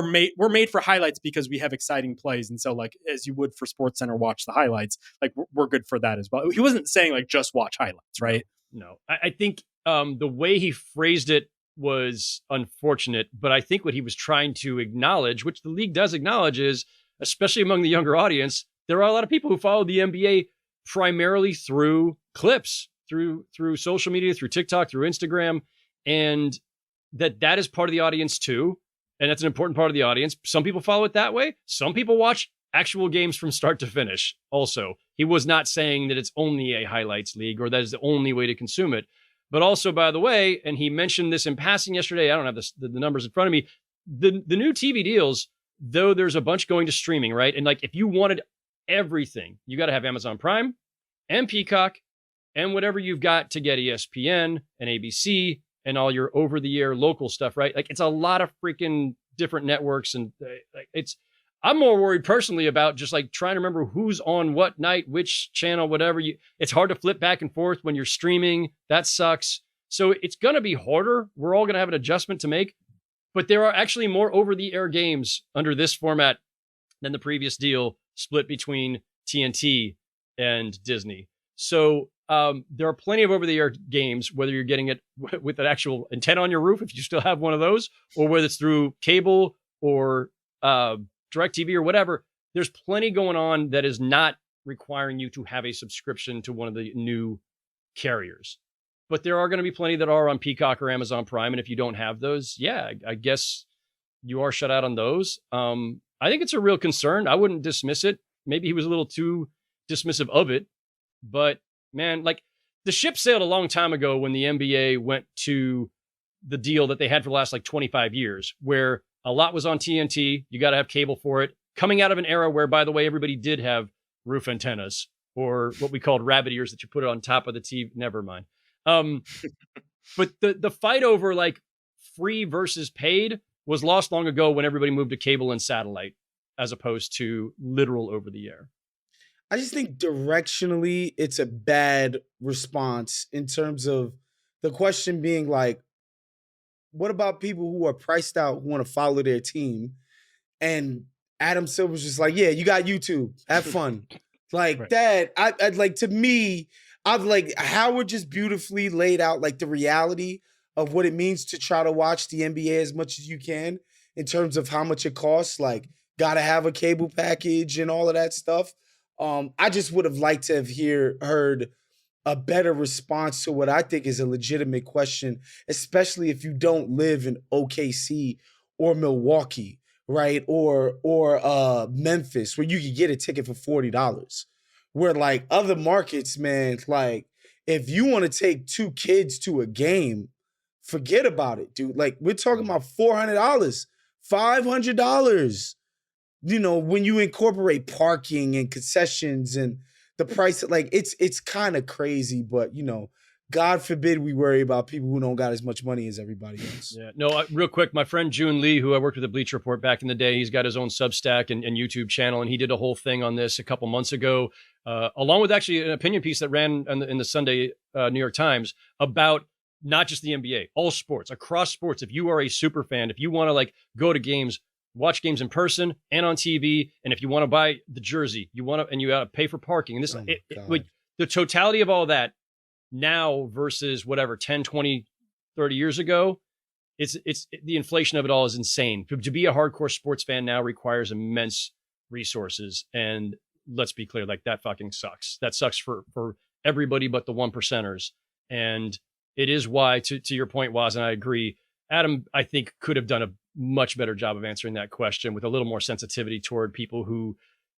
made for highlights because we have exciting plays, and so like as you would for SportsCenter, watch the highlights. Like we're good for that as well. He wasn't saying like just watch highlights, right? No. I think the way he phrased it was unfortunate, but I think what he was trying to acknowledge, which the league does acknowledge, is especially among the younger audience, there are a lot of people who follow the NBA primarily through clips, through social media, through TikTok, through Instagram, and that is part of the audience too. And that's an important part of the audience. Some people follow it that way. Some people watch actual games from start to finish. Also, he was not saying that it's only a highlights league or that is the only way to consume it. But also, by the way, and he mentioned this in passing yesterday, I don't have the numbers in front of me, the new TV deals, though there's a bunch going to streaming, right? And like if you wanted everything, you got to have Amazon Prime and Peacock and whatever you've got to get ESPN and ABC and all your over-the-air local stuff, right? Like it's a lot of freaking different networks, and I'm more worried personally about just like trying to remember who's on what night, which channel, whatever. It's hard to flip back and forth when you're streaming. That sucks. So it's going to be harder. We're all going to have an adjustment to make, but there are actually more over-the-air games under this format than the previous deal split between TNT and Disney. So there are plenty of over-the-air games, whether you're getting it with an actual antenna on your roof, if you still have one of those, or whether it's through cable or DirecTV or whatever, there's plenty going on that is not requiring you to have a subscription to one of the new carriers. But there are going to be plenty that are on Peacock or Amazon Prime. And if you don't have those, yeah, I guess you are shut out on those. I think it's a real concern. I wouldn't dismiss it. Maybe he was a little too dismissive of it. But man, like the ship sailed a long time ago when the NBA went to the deal that they had for the last like 25 years, where a lot was on TNT. You got to have cable for it. Coming out of an era where, by the way, everybody did have roof antennas or what we called rabbit ears that you put on top of the TV. Never mind. But the fight over like free versus paid was lost long ago when everybody moved to cable and satellite as opposed to literal over the air. I just think directionally it's a bad response in terms of the question being like, what about people who are priced out who want to follow their team? And Adam Silver's just like, yeah, you got YouTube. Have fun. Like right. That, I'd like, to me, I've like, Howard just beautifully laid out like the reality of what it means to try to watch the NBA as much as you can in terms of how much it costs. Like, gotta have a cable package and all of that stuff. I just would have liked to have heard a better response to what I think is a legitimate question, especially if you don't live in OKC or Milwaukee, right? Or Memphis, where you could get a ticket for $40. Where like other markets, man, like if you want to take 2 kids to a game, forget about it, dude. Like we're talking about $400, $500. You know, when you incorporate parking and concessions and the price, like it's kind of crazy, but you know, God forbid we worry about people who don't got as much money as everybody else. Yeah, no, real quick, my friend June Lee, who I worked with at Bleach Report back in the day, he's got his own Substack and YouTube channel, and he did a whole thing on this a couple months ago, along with actually an opinion piece that ran in the Sunday New York Times about not just the NBA, all sports, across sports. If you are a super fan, if you want to like go to games, watch games in person and on TV, and if you want to buy the jersey, you got to pay for parking. And this, like the totality of all that now versus whatever 10, 20, 30 years ago, it's the inflation of it all is insane. To be a hardcore sports fan now requires immense resources, and let's be clear, like that fucking sucks. That sucks for everybody but the 1%ers. And it is why, to your point, Woz, and I agree, Adam, I think could have done a much better job of answering that question with a little more sensitivity toward people who,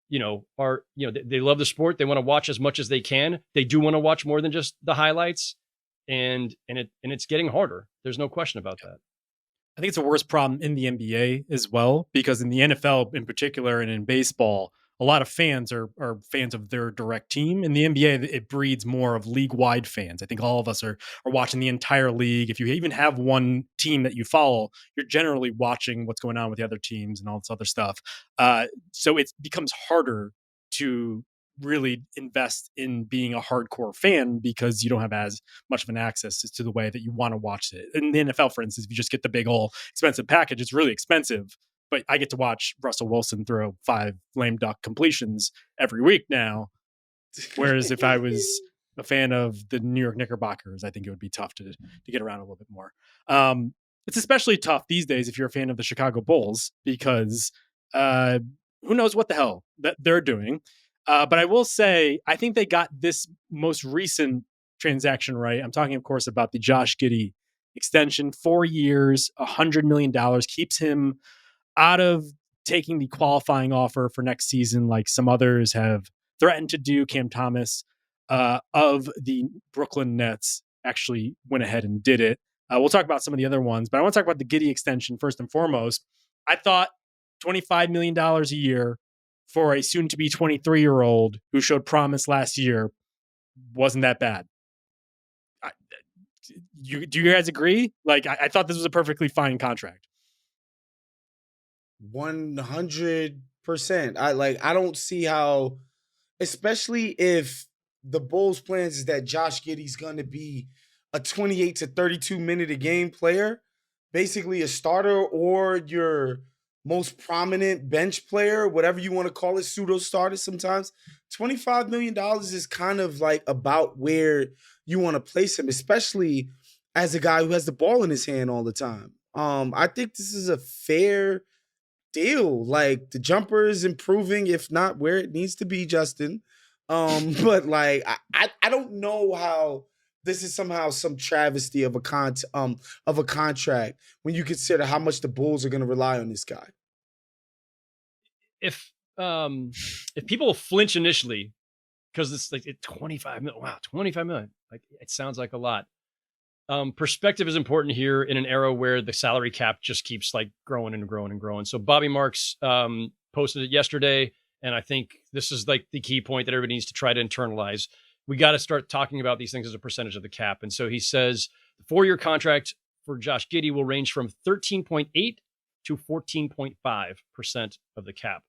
you know, are, you know, they love the sport. They want to watch as much as they can. They do want to watch more than just the highlights, and it's getting harder. There's no question about that. I think it's a worse problem in the NBA as well, because in the NFL in particular and in baseball, a lot of fans are fans of their direct team. In the NBA, it breeds more of league-wide fans. I think all of us are watching the entire league. If you even have one team that you follow, you're generally watching what's going on with the other teams and all this other stuff. So it becomes harder to really invest in being a hardcore fan because you don't have as much of an access to the way that you want to watch it. In the NFL, for instance, if you just get the big old expensive package, it's really expensive. But I get to watch Russell Wilson throw 5 lame duck completions every week now. Whereas if I was a fan of the New York Knickerbockers, I think it would be tough to get around a little bit more. It's especially tough these days if you're a fan of the Chicago Bulls, because who knows what the hell that they're doing. But I will say, I think they got this most recent transaction right. I'm talking, of course, about the Josh Giddey extension, 4 years, $100 million, keeps him out of taking the qualifying offer for next season, like some others have threatened to do. Cam Thomas of the Brooklyn Nets actually went ahead and did it. We'll talk about some of the other ones, but I want to talk about the Giddey extension first and foremost. I thought $25 million a year for a soon-to-be 23-year-old who showed promise last year wasn't that bad. Do you guys agree? Like, I thought this was a perfectly fine contract. 100%. I don't see how, especially if the Bulls' plans is that Josh Giddey's going to be a 28 to 32 minute a game player, basically a starter or your most prominent bench player, whatever you want to call it, pseudo starter sometimes. $25 million is kind of like about where you want to place him, especially as a guy who has the ball in his hand all the time. I think this is a fair deal. Like the jumper is improving, if not where it needs to be, Justin. But like I don't know how this is somehow some travesty of a contract when you consider how much the Bulls are going to rely on this guy. If people flinch initially because it's like 25 million, wow, 25 million, like it sounds like a lot. Perspective is important here in an era where the salary cap just keeps like growing and growing and growing. So Bobby Marks posted it yesterday, and I think this is like the key point that everybody needs to try to internalize. We got to start talking about these things as a percentage of the cap. And so he says the 4-year contract for Josh Giddey will range from 13.8 to 14.5% of the cap.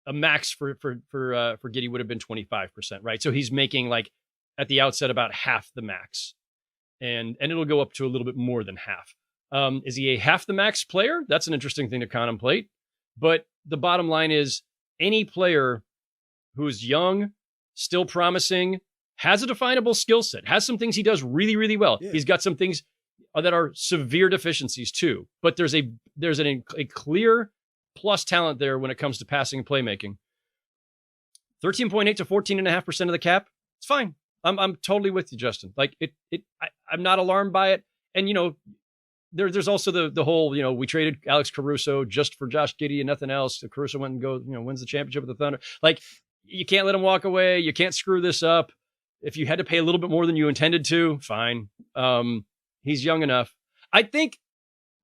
A max for Giddey would have been 25%, right? So he's making like at the outset about half the max. And it'll go up to a little bit more than half. Is he a half the max player? That's an interesting thing to contemplate. But the bottom line is any player who's young, still promising, has a definable skill set, has some things he does really, really well. Yeah. He's got some things that are severe deficiencies too. But there's a clear plus talent there when it comes to passing and playmaking. 13.8 to 14.5% of the cap. It's fine. I'm totally with you, Justin. Like I'm not alarmed by it. And, you know, there's also the whole, you know, we traded Alex Caruso just for Josh Giddey and nothing else. Caruso went and wins the championship with the Thunder. Like, you can't let him walk away. You can't screw this up. If you had to pay a little bit more than you intended to, fine. He's young enough. I think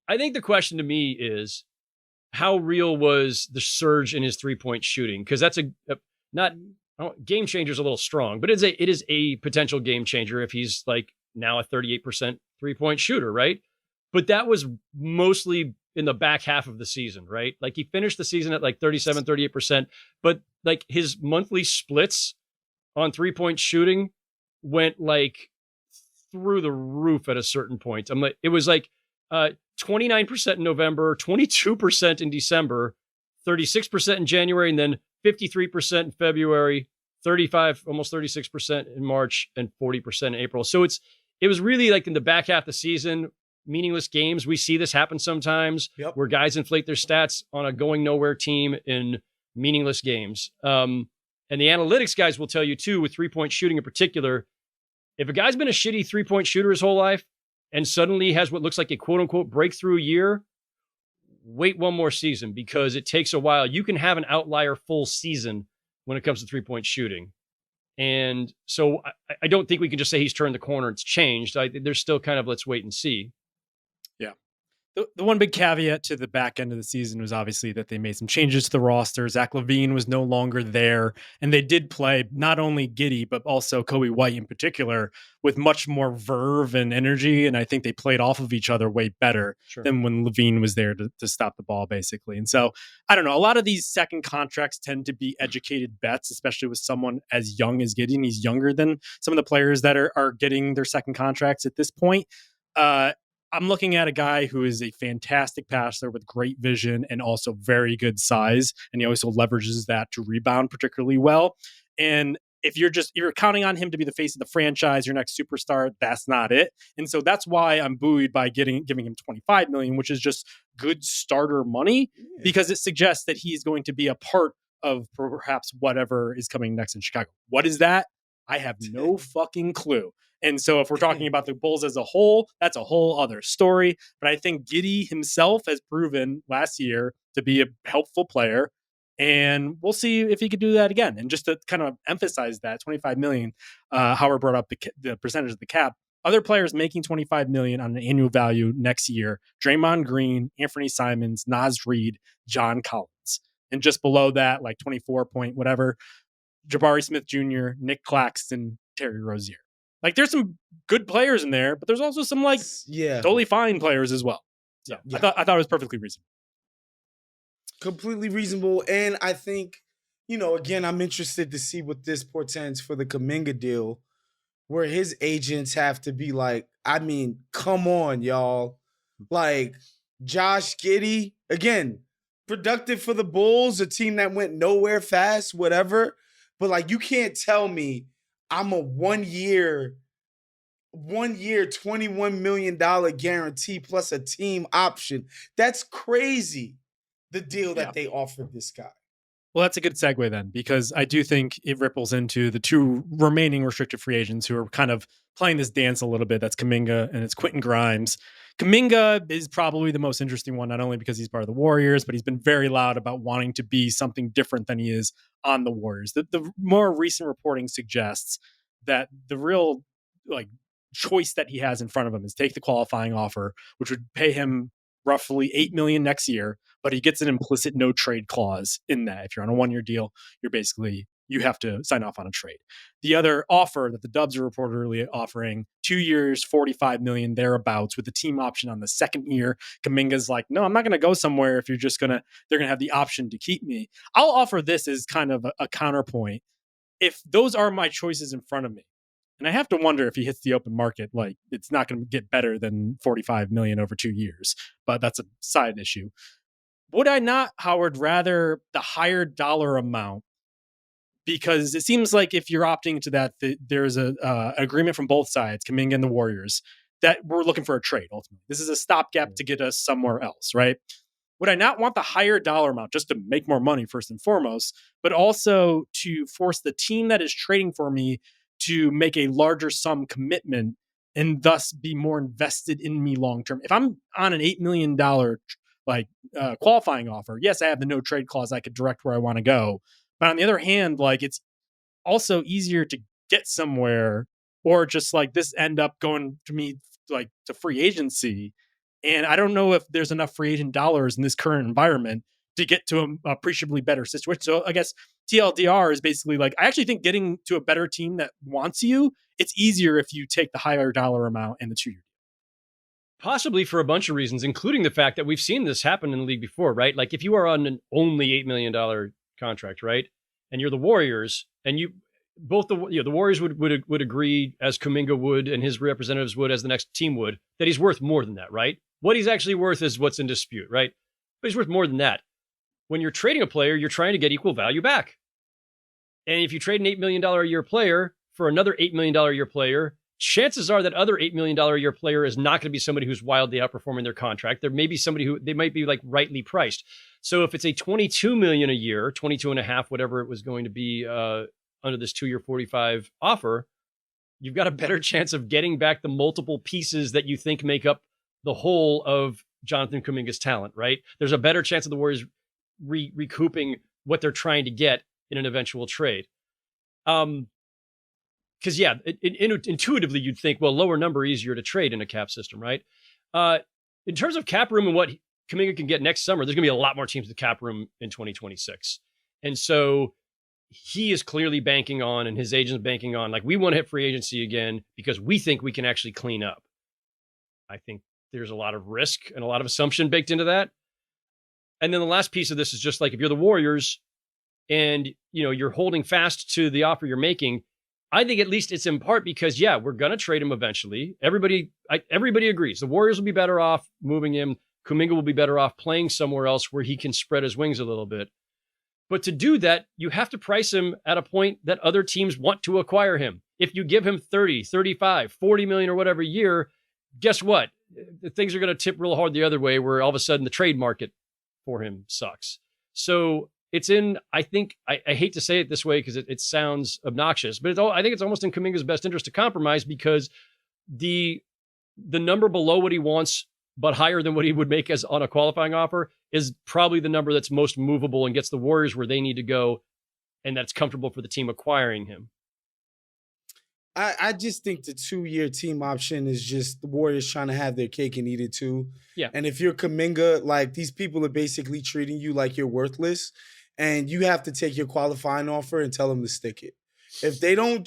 the question to me is how real was the surge in his 3-point shooting? Because that's game changer is a little strong, but it is a potential game changer if he's like now a 38% 3-point shooter, right? But that was mostly in the back half of the season, right? Like he finished the season at like 37, 38%, but like his monthly splits on 3-point shooting went like through the roof at a certain point. It was like 29% in November, 22% in December, 36% in January, and then 53% in February, 35, almost 36% in March, and 40% in April. So it was really like in the back half of the season, meaningless games. We see this happen sometimes where guys inflate their stats on a going nowhere team in meaningless games. And the analytics guys will tell you too, with 3-point shooting in particular, if a guy's been a shitty 3-point shooter his whole life and suddenly has what looks like a quote unquote breakthrough year, wait one more season because it takes a while. You can have an outlier full season when it comes to 3-point shooting. And so I don't think we can just say he's turned the corner. It's changed. There's still kind of let's wait and see. Yeah. The one big caveat to the back end of the season was obviously that they made some changes to the roster. Zach LaVine was no longer there. And they did play not only Giddey, but also Kobe White in particular with much more verve and energy. And I think they played off of each other way better than when LaVine was there to stop the ball, basically. And so, I don't know, a lot of these second contracts tend to be educated bets, especially with someone as young as Giddey. And he's younger than some of the players that are getting their second contracts at this point. I'm looking at a guy who is a fantastic passer with great vision and also very good size. And he also leverages that to rebound particularly well. And if you're counting on him to be the face of the franchise, your next superstar, that's not it. And so that's why I'm buoyed by giving him $25 million, which is just good starter money, because it suggests that he's going to be a part of perhaps whatever is coming next in Chicago. What is that? I have no fucking clue. And so if we're talking about the Bulls as a whole, that's a whole other story. But I think Giddey himself has proven last year to be a helpful player. And we'll see if he could do that again. And just to kind of emphasize that, $25 million, Howard brought up the percentage of the cap. Other players making $25 million on an annual value next year: Draymond Green, Anthony Simons, Naz Reid, John Collins. And just below that, like 24 point whatever, Jabari Smith Jr., Nick Claxton, Terry Rozier. Like, there's some good players in there, but there's also some totally fine players as well. So I thought it was perfectly reasonable. Completely reasonable. And I think, again, I'm interested to see what this portends for the Kuminga deal, where his agents have to be like, I mean, come on, y'all. Like, Josh Giddey, again, productive for the Bulls, a team that went nowhere fast, whatever. But, like, you can't tell me I'm a one year, $21 million guarantee plus a team option. That's crazy. the deal that they offered this guy. Well, that's a good segue then, because I do think it ripples into the two remaining restricted free agents who are kind of playing this dance a little bit. That's Kuminga and it's Quentin Grimes. Kuminga is probably the most interesting one, not only because he's part of the Warriors, but he's been very loud about wanting to be something different than he is on the Warriors. The more recent reporting suggests that the real choice that he has in front of him is take the qualifying offer, which would pay him roughly $8 million next year, but he gets an implicit no trade clause in that. If you're on a 1-year deal, you have to sign off on a trade. The other offer that the Dubs are reportedly offering, 2 years, $45 million thereabouts, with the team option on the second year. Kuminga's like, no, I'm not going to go somewhere if they're going to have the option to keep me. I'll offer this as kind of a counterpoint. If those are my choices in front of me, and I have to wonder if he hits the open market, it's not going to get better than $45 million over 2 years, but that's a side issue. Would I not, Howard, rather the higher dollar amount? Because it seems like if you're opting into that, there's a agreement from both sides, Kuminga and the Warriors, that we're looking for a trade. Ultimately, this is a stopgap to get us somewhere else, right? Would I not want the higher dollar amount just to make more money first and foremost, but also to force the team that is trading for me to make a larger sum commitment and thus be more invested in me long term? If I'm on an $8 million qualifying offer, yes, I have the no trade clause. I could direct where I want to go. But on the other hand, it's also easier to get somewhere, or just this end up going to me to free agency. And I don't know if there's enough free agent dollars in this current environment to get to an appreciably better situation. So I guess TLDR is basically I actually think getting to a better team that wants you, it's easier if you take the higher dollar amount and the 2-year. Possibly for a bunch of reasons, including the fact that we've seen this happen in the league before, right? If you are on an only $8 million contract, right, and you're the Warriors, and the Warriors would agree, as Kuminga would and his representatives would, as the next team would, that he's worth more than that, right? What he's actually worth is what's in dispute, right? But he's worth more than that. When you're trading a player, you're trying to get equal value back. And if you trade an $8 million a year player for another $8 million a year player, chances are that other $8 million a year player is not going to be somebody who's wildly outperforming their contract. There may be somebody who they might be rightly priced. So if it's a $22 million a year, 22 and a half, whatever it was going to be under this 2-year 45 offer, you've got a better chance of getting back the multiple pieces that you think make up the whole of Jonathan Kuminga's talent, right? There's a better chance of the Warriors recouping what they're trying to get in an eventual trade. Because intuitively you'd think, well, lower number, easier to trade in a cap system, right? In terms of cap room and what Kuminga can get next summer, there's going to be a lot more teams with cap room in 2026. And so he is clearly banking on, and his agent's banking on, we want to hit free agency again because we think we can actually clean up. I think there's a lot of risk and a lot of assumption baked into that. And then the last piece of this is just if you're the Warriors and you're holding fast to the offer you're making, I think at least it's in part because, we're going to trade him eventually. Everybody agrees. The Warriors will be better off moving him. Kuminga will be better off playing somewhere else where he can spread his wings a little bit. But to do that, you have to price him at a point that other teams want to acquire him. If you give him 30, 35, 40 million or whatever a year, guess what? Things are going to tip real hard the other way, where all of a sudden the trade market for him sucks. So it's I hate to say it this way because it sounds obnoxious, but I think it's almost in Kuminga's best interest to compromise, because the number below what he wants, but higher than what he would make as on a qualifying offer, is probably the number that's most movable and gets the Warriors where they need to go, and that's comfortable for the team acquiring him. I just think the 2-year team option is just the Warriors trying to have their cake and eat it too. Yeah. And if you're Kuminga, these people are basically treating you like you're worthless, and you have to take your qualifying offer and tell them to stick it. If they don't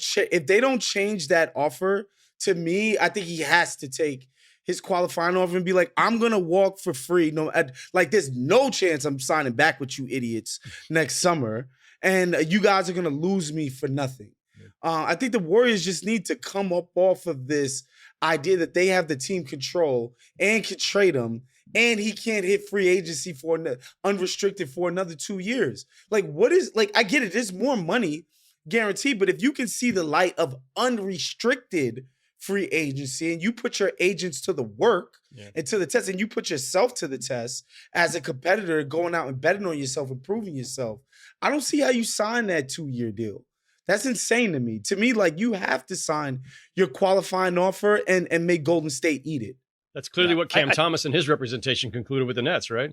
change that offer, to me, I think he has to take his qualifying offer and be like, I'm gonna walk for free. No, there's no chance I'm signing back with you idiots next summer, and you guys are gonna lose me for nothing. I think the Warriors just need to come up off of this idea that they have the team control and can trade him, and he can't hit free agency for unrestricted for another 2 years. I get it, there's more money guaranteed, but if you can see the light of unrestricted free agency and you put your agents to the work and to the test, and you put yourself to the test as a competitor, going out and betting on yourself and proving yourself, I don't see how you sign that 2-year deal. That's insane to me. To me, like, you have to sign your qualifying offer and make Golden State eat it. That's clearly what Cam Thomas and his representation concluded with the Nets, right?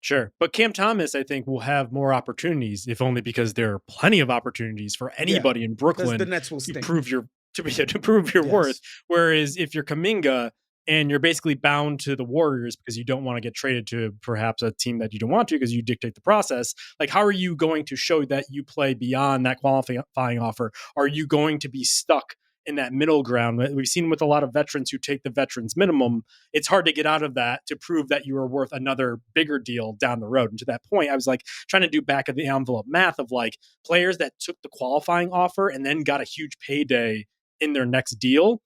Sure. But Cam Thomas, I think, will have more opportunities, if only because there are plenty of opportunities for anybody in Brooklyn the Nets will to prove your worth. Whereas if you're Kuminga and you're basically bound to the Warriors because you don't want to get traded to perhaps a team that you don't want to because you dictate the process, like, how are you going to show that you play beyond that qualifying offer? Are you going to be stuck in that middle ground? We've seen with a lot of veterans who take the veterans minimum, it's hard to get out of that to prove that you are worth another bigger deal down the road. And to that point, I was like trying to do back of the envelope math of like players that took the qualifying offer and then got a huge payday in their next deal.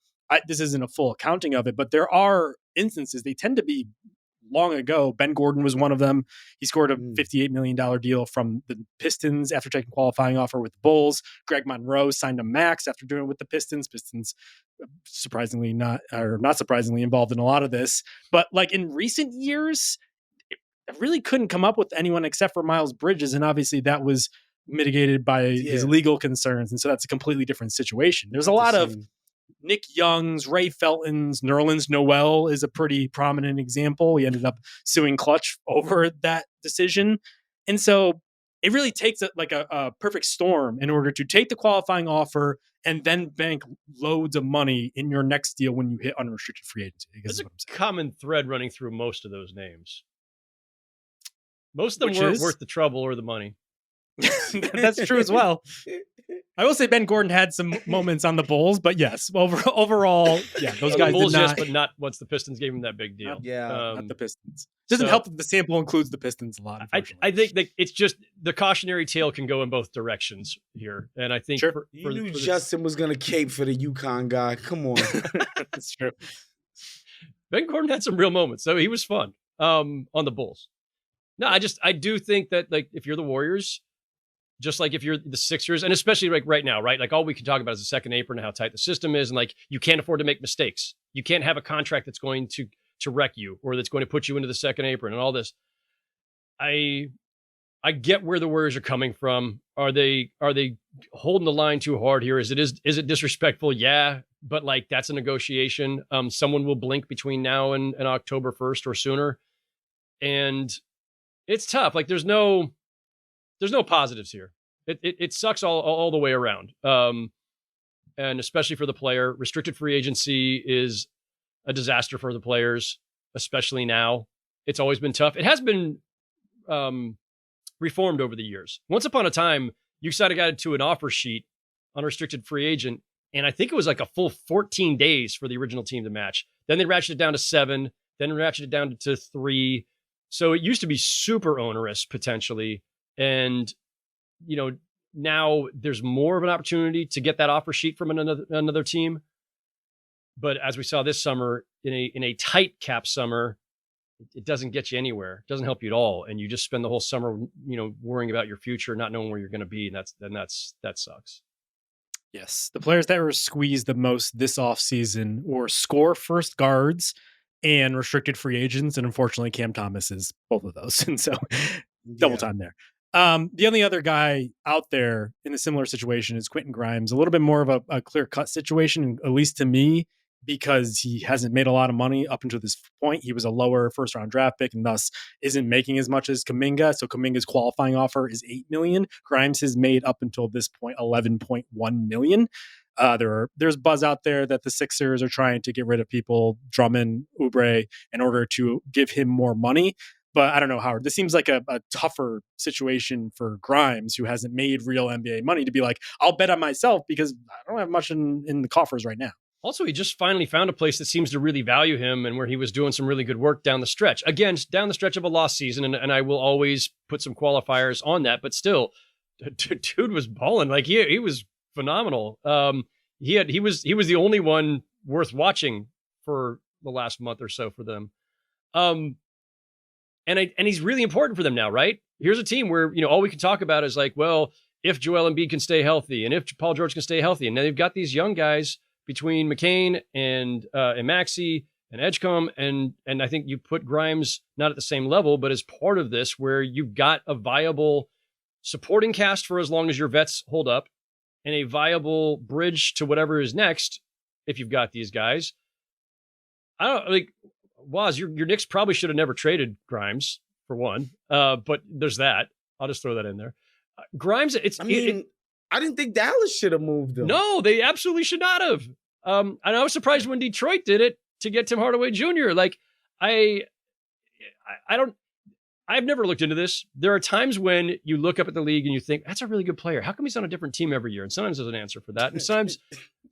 This isn't a full accounting of it, but there are instances. They tend to be long ago. Ben Gordon was one of them. He scored a $58 million deal from the Pistons after taking qualifying offer with the Bulls. Greg Monroe signed a max after doing it with the Pistons. Pistons not surprisingly involved in a lot of this. But like in recent years, I really couldn't come up with anyone except for Miles Bridges. And obviously that was mitigated by his legal concerns. And so that's a completely different situation. There's a lot of Nick Young's, Ray Felton's, Nerlens Noel is a pretty prominent example. He ended up suing Clutch over that decision. And so it really takes a perfect storm in order to take the qualifying offer and then bank loads of money in your next deal when you hit unrestricted free agency. There's a common thread running through most of those names. Most of them weren't worth the trouble or the money. That's true as well. I will say Ben Gordon had some moments on the Bulls, but yes, overall, those guys Bulls, did not. Yes, but not once the Pistons gave him that big deal. Not the Pistons. Doesn't help that the sample includes the Pistons a lot. I think that it's just the cautionary tale can go in both directions here, and I think you knew Justin was going to cape for the UConn guy. Come on, that's true. Ben Gordon had some real moments, so he was fun on the Bulls. No, I do think that like if you're the Warriors. Just like if you're the Sixers, and especially like right now, right? Like all we can talk about is the second apron and how tight the system is. And like, you can't afford to make mistakes. You can't have a contract that's going to wreck you or that's going to put you into the second apron and all this. I get where the Warriors are coming from. Are they holding the line too hard here? Is it disrespectful? Yeah. But like, that's a negotiation. Someone will blink between now and October 1st or sooner. And it's tough. Like there's no positives here. It sucks all the way around. And especially for the player, restricted free agency is a disaster for the players, especially now. It's always been tough. It has been reformed over the years. Once upon a time, you got to an offer sheet on a restricted free agent, and I think it was like a full 14 days for the original team to match. Then they ratcheted it down to 7, then ratcheted it down to 3. So it used to be super onerous potentially. And, you know, now there's more of an opportunity to get that offer sheet from another team. But as we saw this summer, in a tight cap summer, it doesn't get you anywhere. It doesn't help you at all. And you just spend the whole summer, you know, worrying about your future, not knowing where you're going to be. And that sucks. Yes. The players that were squeezed the most this offseason were score first guards and restricted free agents. And unfortunately, Cam Thomas is both of those. And so double time there. The only other guy out there in a similar situation is Quentin Grimes. A little bit more of a clear-cut situation, at least to me, because he hasn't made a lot of money up until this point. He was a lower first-round draft pick and thus isn't making as much as Kuminga. So Kuminga's qualifying offer is $8 million. Grimes has made up until this point $11.1 million. There's buzz out there that the Sixers are trying to get rid of people, Drummond, Oubre, in order to give him more money. But I don't know, Howard, this seems like a tougher situation for Grimes, who hasn't made real NBA money, to be like, I'll bet on myself because I don't have much in the coffers right now. Also, he just finally found a place that seems to really value him and where he was doing some really good work down the stretch. Again, down the stretch of a lost season, and I will always put some qualifiers on that, but still, dude was balling. Like he was phenomenal. He was the only one worth watching for the last month or so for them. And he's really important for them now, right? Here's a team where, you know, all we can talk about is like, well, if Joel Embiid can stay healthy and if Paul George can stay healthy, and now they've got these young guys between McCain and Maxey and Edgecombe, and I think you put Grimes not at the same level, but as part of this, where you've got a viable supporting cast for as long as your vets hold up, and a viable bridge to whatever is next if you've got these guys. I don't like Woz, your Knicks probably should have never traded Grimes for one, but there's that. I'll just throw that in there. Grimes, I didn't think Dallas should have moved him. No, they absolutely should not have. And I was surprised when Detroit did it to get Tim Hardaway Jr. Like, I've never looked into this. There are times when you look up at the league and you think, that's a really good player. How come he's on a different team every year? And sometimes there's an answer for that. And sometimes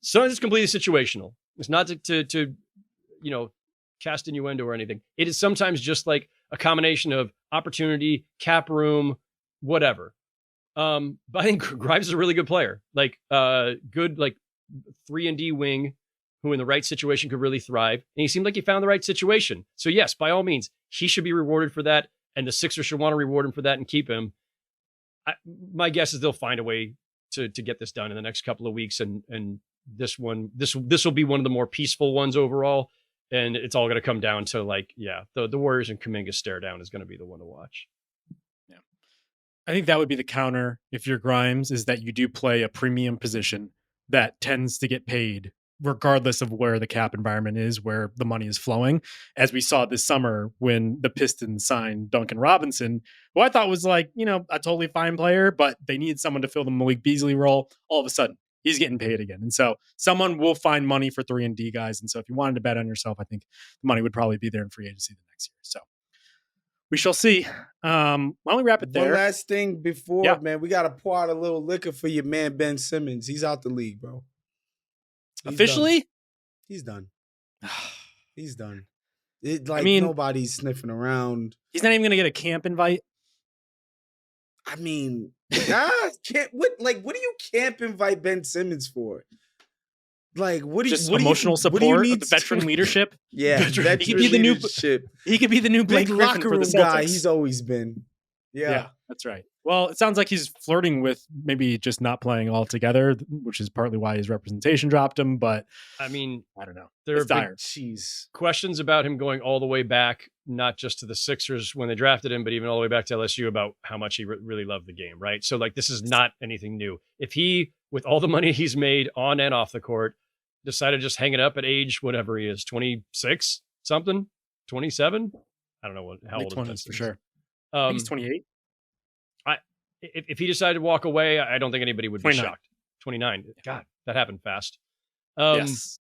it's completely situational. It's not to cast innuendo or anything. It is sometimes just like a combination of opportunity, cap room, whatever. But I think Grimes is a really good player. Like, good, like 3-and-D wing who in the right situation could really thrive. And he seemed like he found the right situation. So yes, by all means, he should be rewarded for that. And the Sixers should want to reward him for that and keep him. My guess is they'll find a way to get this done in the next couple of weeks. And this will be one of the more peaceful ones overall. And it's all going to come down to the Warriors and Kuminga stare down is going to be the one to watch. Yeah. I think that would be the counter if you're Grimes, is that you do play a premium position that tends to get paid regardless of where the cap environment is, where the money is flowing, as we saw this summer when the Pistons signed Duncan Robinson, who I thought was a totally fine player, but they needed someone to fill the Malik Beasley role. All of a sudden, he's getting paid again. And so someone will find money for 3-and-D guys. And so if you wanted to bet on yourself, I think the money would probably be there in free agency the next year. So we shall see. Why don't we wrap it there? One last thing before, man, we got to pour out a little liquor for your man, Ben Simmons. He's out the league, bro. Officially? He's done. He's done. Nobody's sniffing around. He's not even going to get a camp invite. What do you camp invite Ben Simmons for? Like, what do you just emotional support of the veteran leadership? Yeah, veteran leadership. He could be the new Blake Griffin locker for room the Celtics. guy. He's always been. Yeah, that's right. Well, it sounds like he's flirting with maybe just not playing altogether, which is partly why his representation dropped him. But I mean, I don't know. There are big questions about him going all the way back, not just to the Sixers when they drafted him, but even all the way back to LSU about how much he really loved the game, right? So this is not anything new. If he, with all the money he's made on and off the court, decided to just hang it up at age whatever he is, 26 something, 27. I don't know how old he is for sure. I think he's 28. If he decided to walk away, I don't think anybody would be 29. shocked. 29. God, that happened fast. Yes.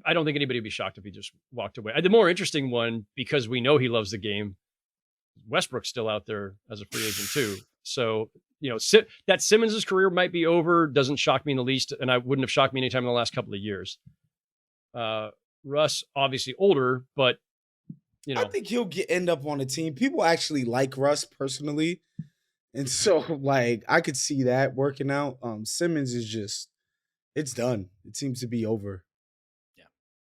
I don't think anybody would be shocked if he just walked away. The more interesting one, because we know he loves the game, Westbrook's still out there as a free agent too. So, that Simmons' career might be over doesn't shock me in the least, and I wouldn't have shocked me anytime in the last couple of years. Russ, obviously older, but, I think he'll end up on a team. People actually like Russ personally. And so, I could see that working out. Simmons is just, it's done. It seems to be over. Yeah.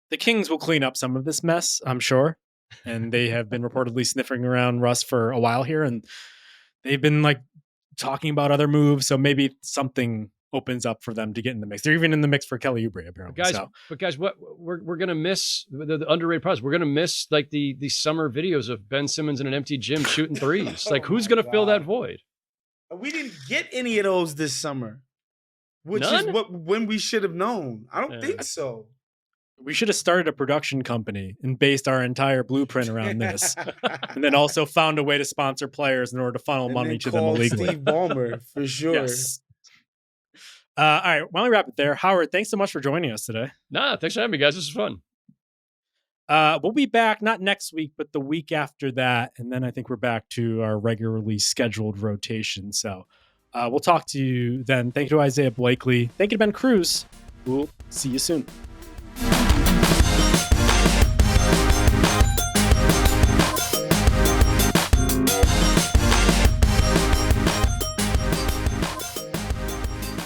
The Kings will clean up some of this mess, I'm sure. And they have been reportedly sniffing around Russ for a while here. And they've been talking about other moves. So maybe something opens up for them to get in the mix. They're even in the mix for Kelly Oubre, apparently. But guys, what we're going to miss the underrated prize. We're going to miss the summer videos of Ben Simmons in an empty gym shooting threes. Who's going to fill that void? We didn't get any of those this summer, which None? is when we should have known. I don't think so. We should have started a production company and based our entire blueprint around this, and then also found a way to sponsor players in order to funnel money to them illegally. Steve Ballmer, for sure. Yes. All right, why don't we wrap it there? Howard, thanks so much for joining us today. Nah, thanks for having me, guys. This is fun. We'll be back, not next week, but the week after that. And then I think we're back to our regularly scheduled rotation. So we'll talk to you then. Thank you to Isaiah Blakely. Thank you to Ben Cruz. We'll see you soon.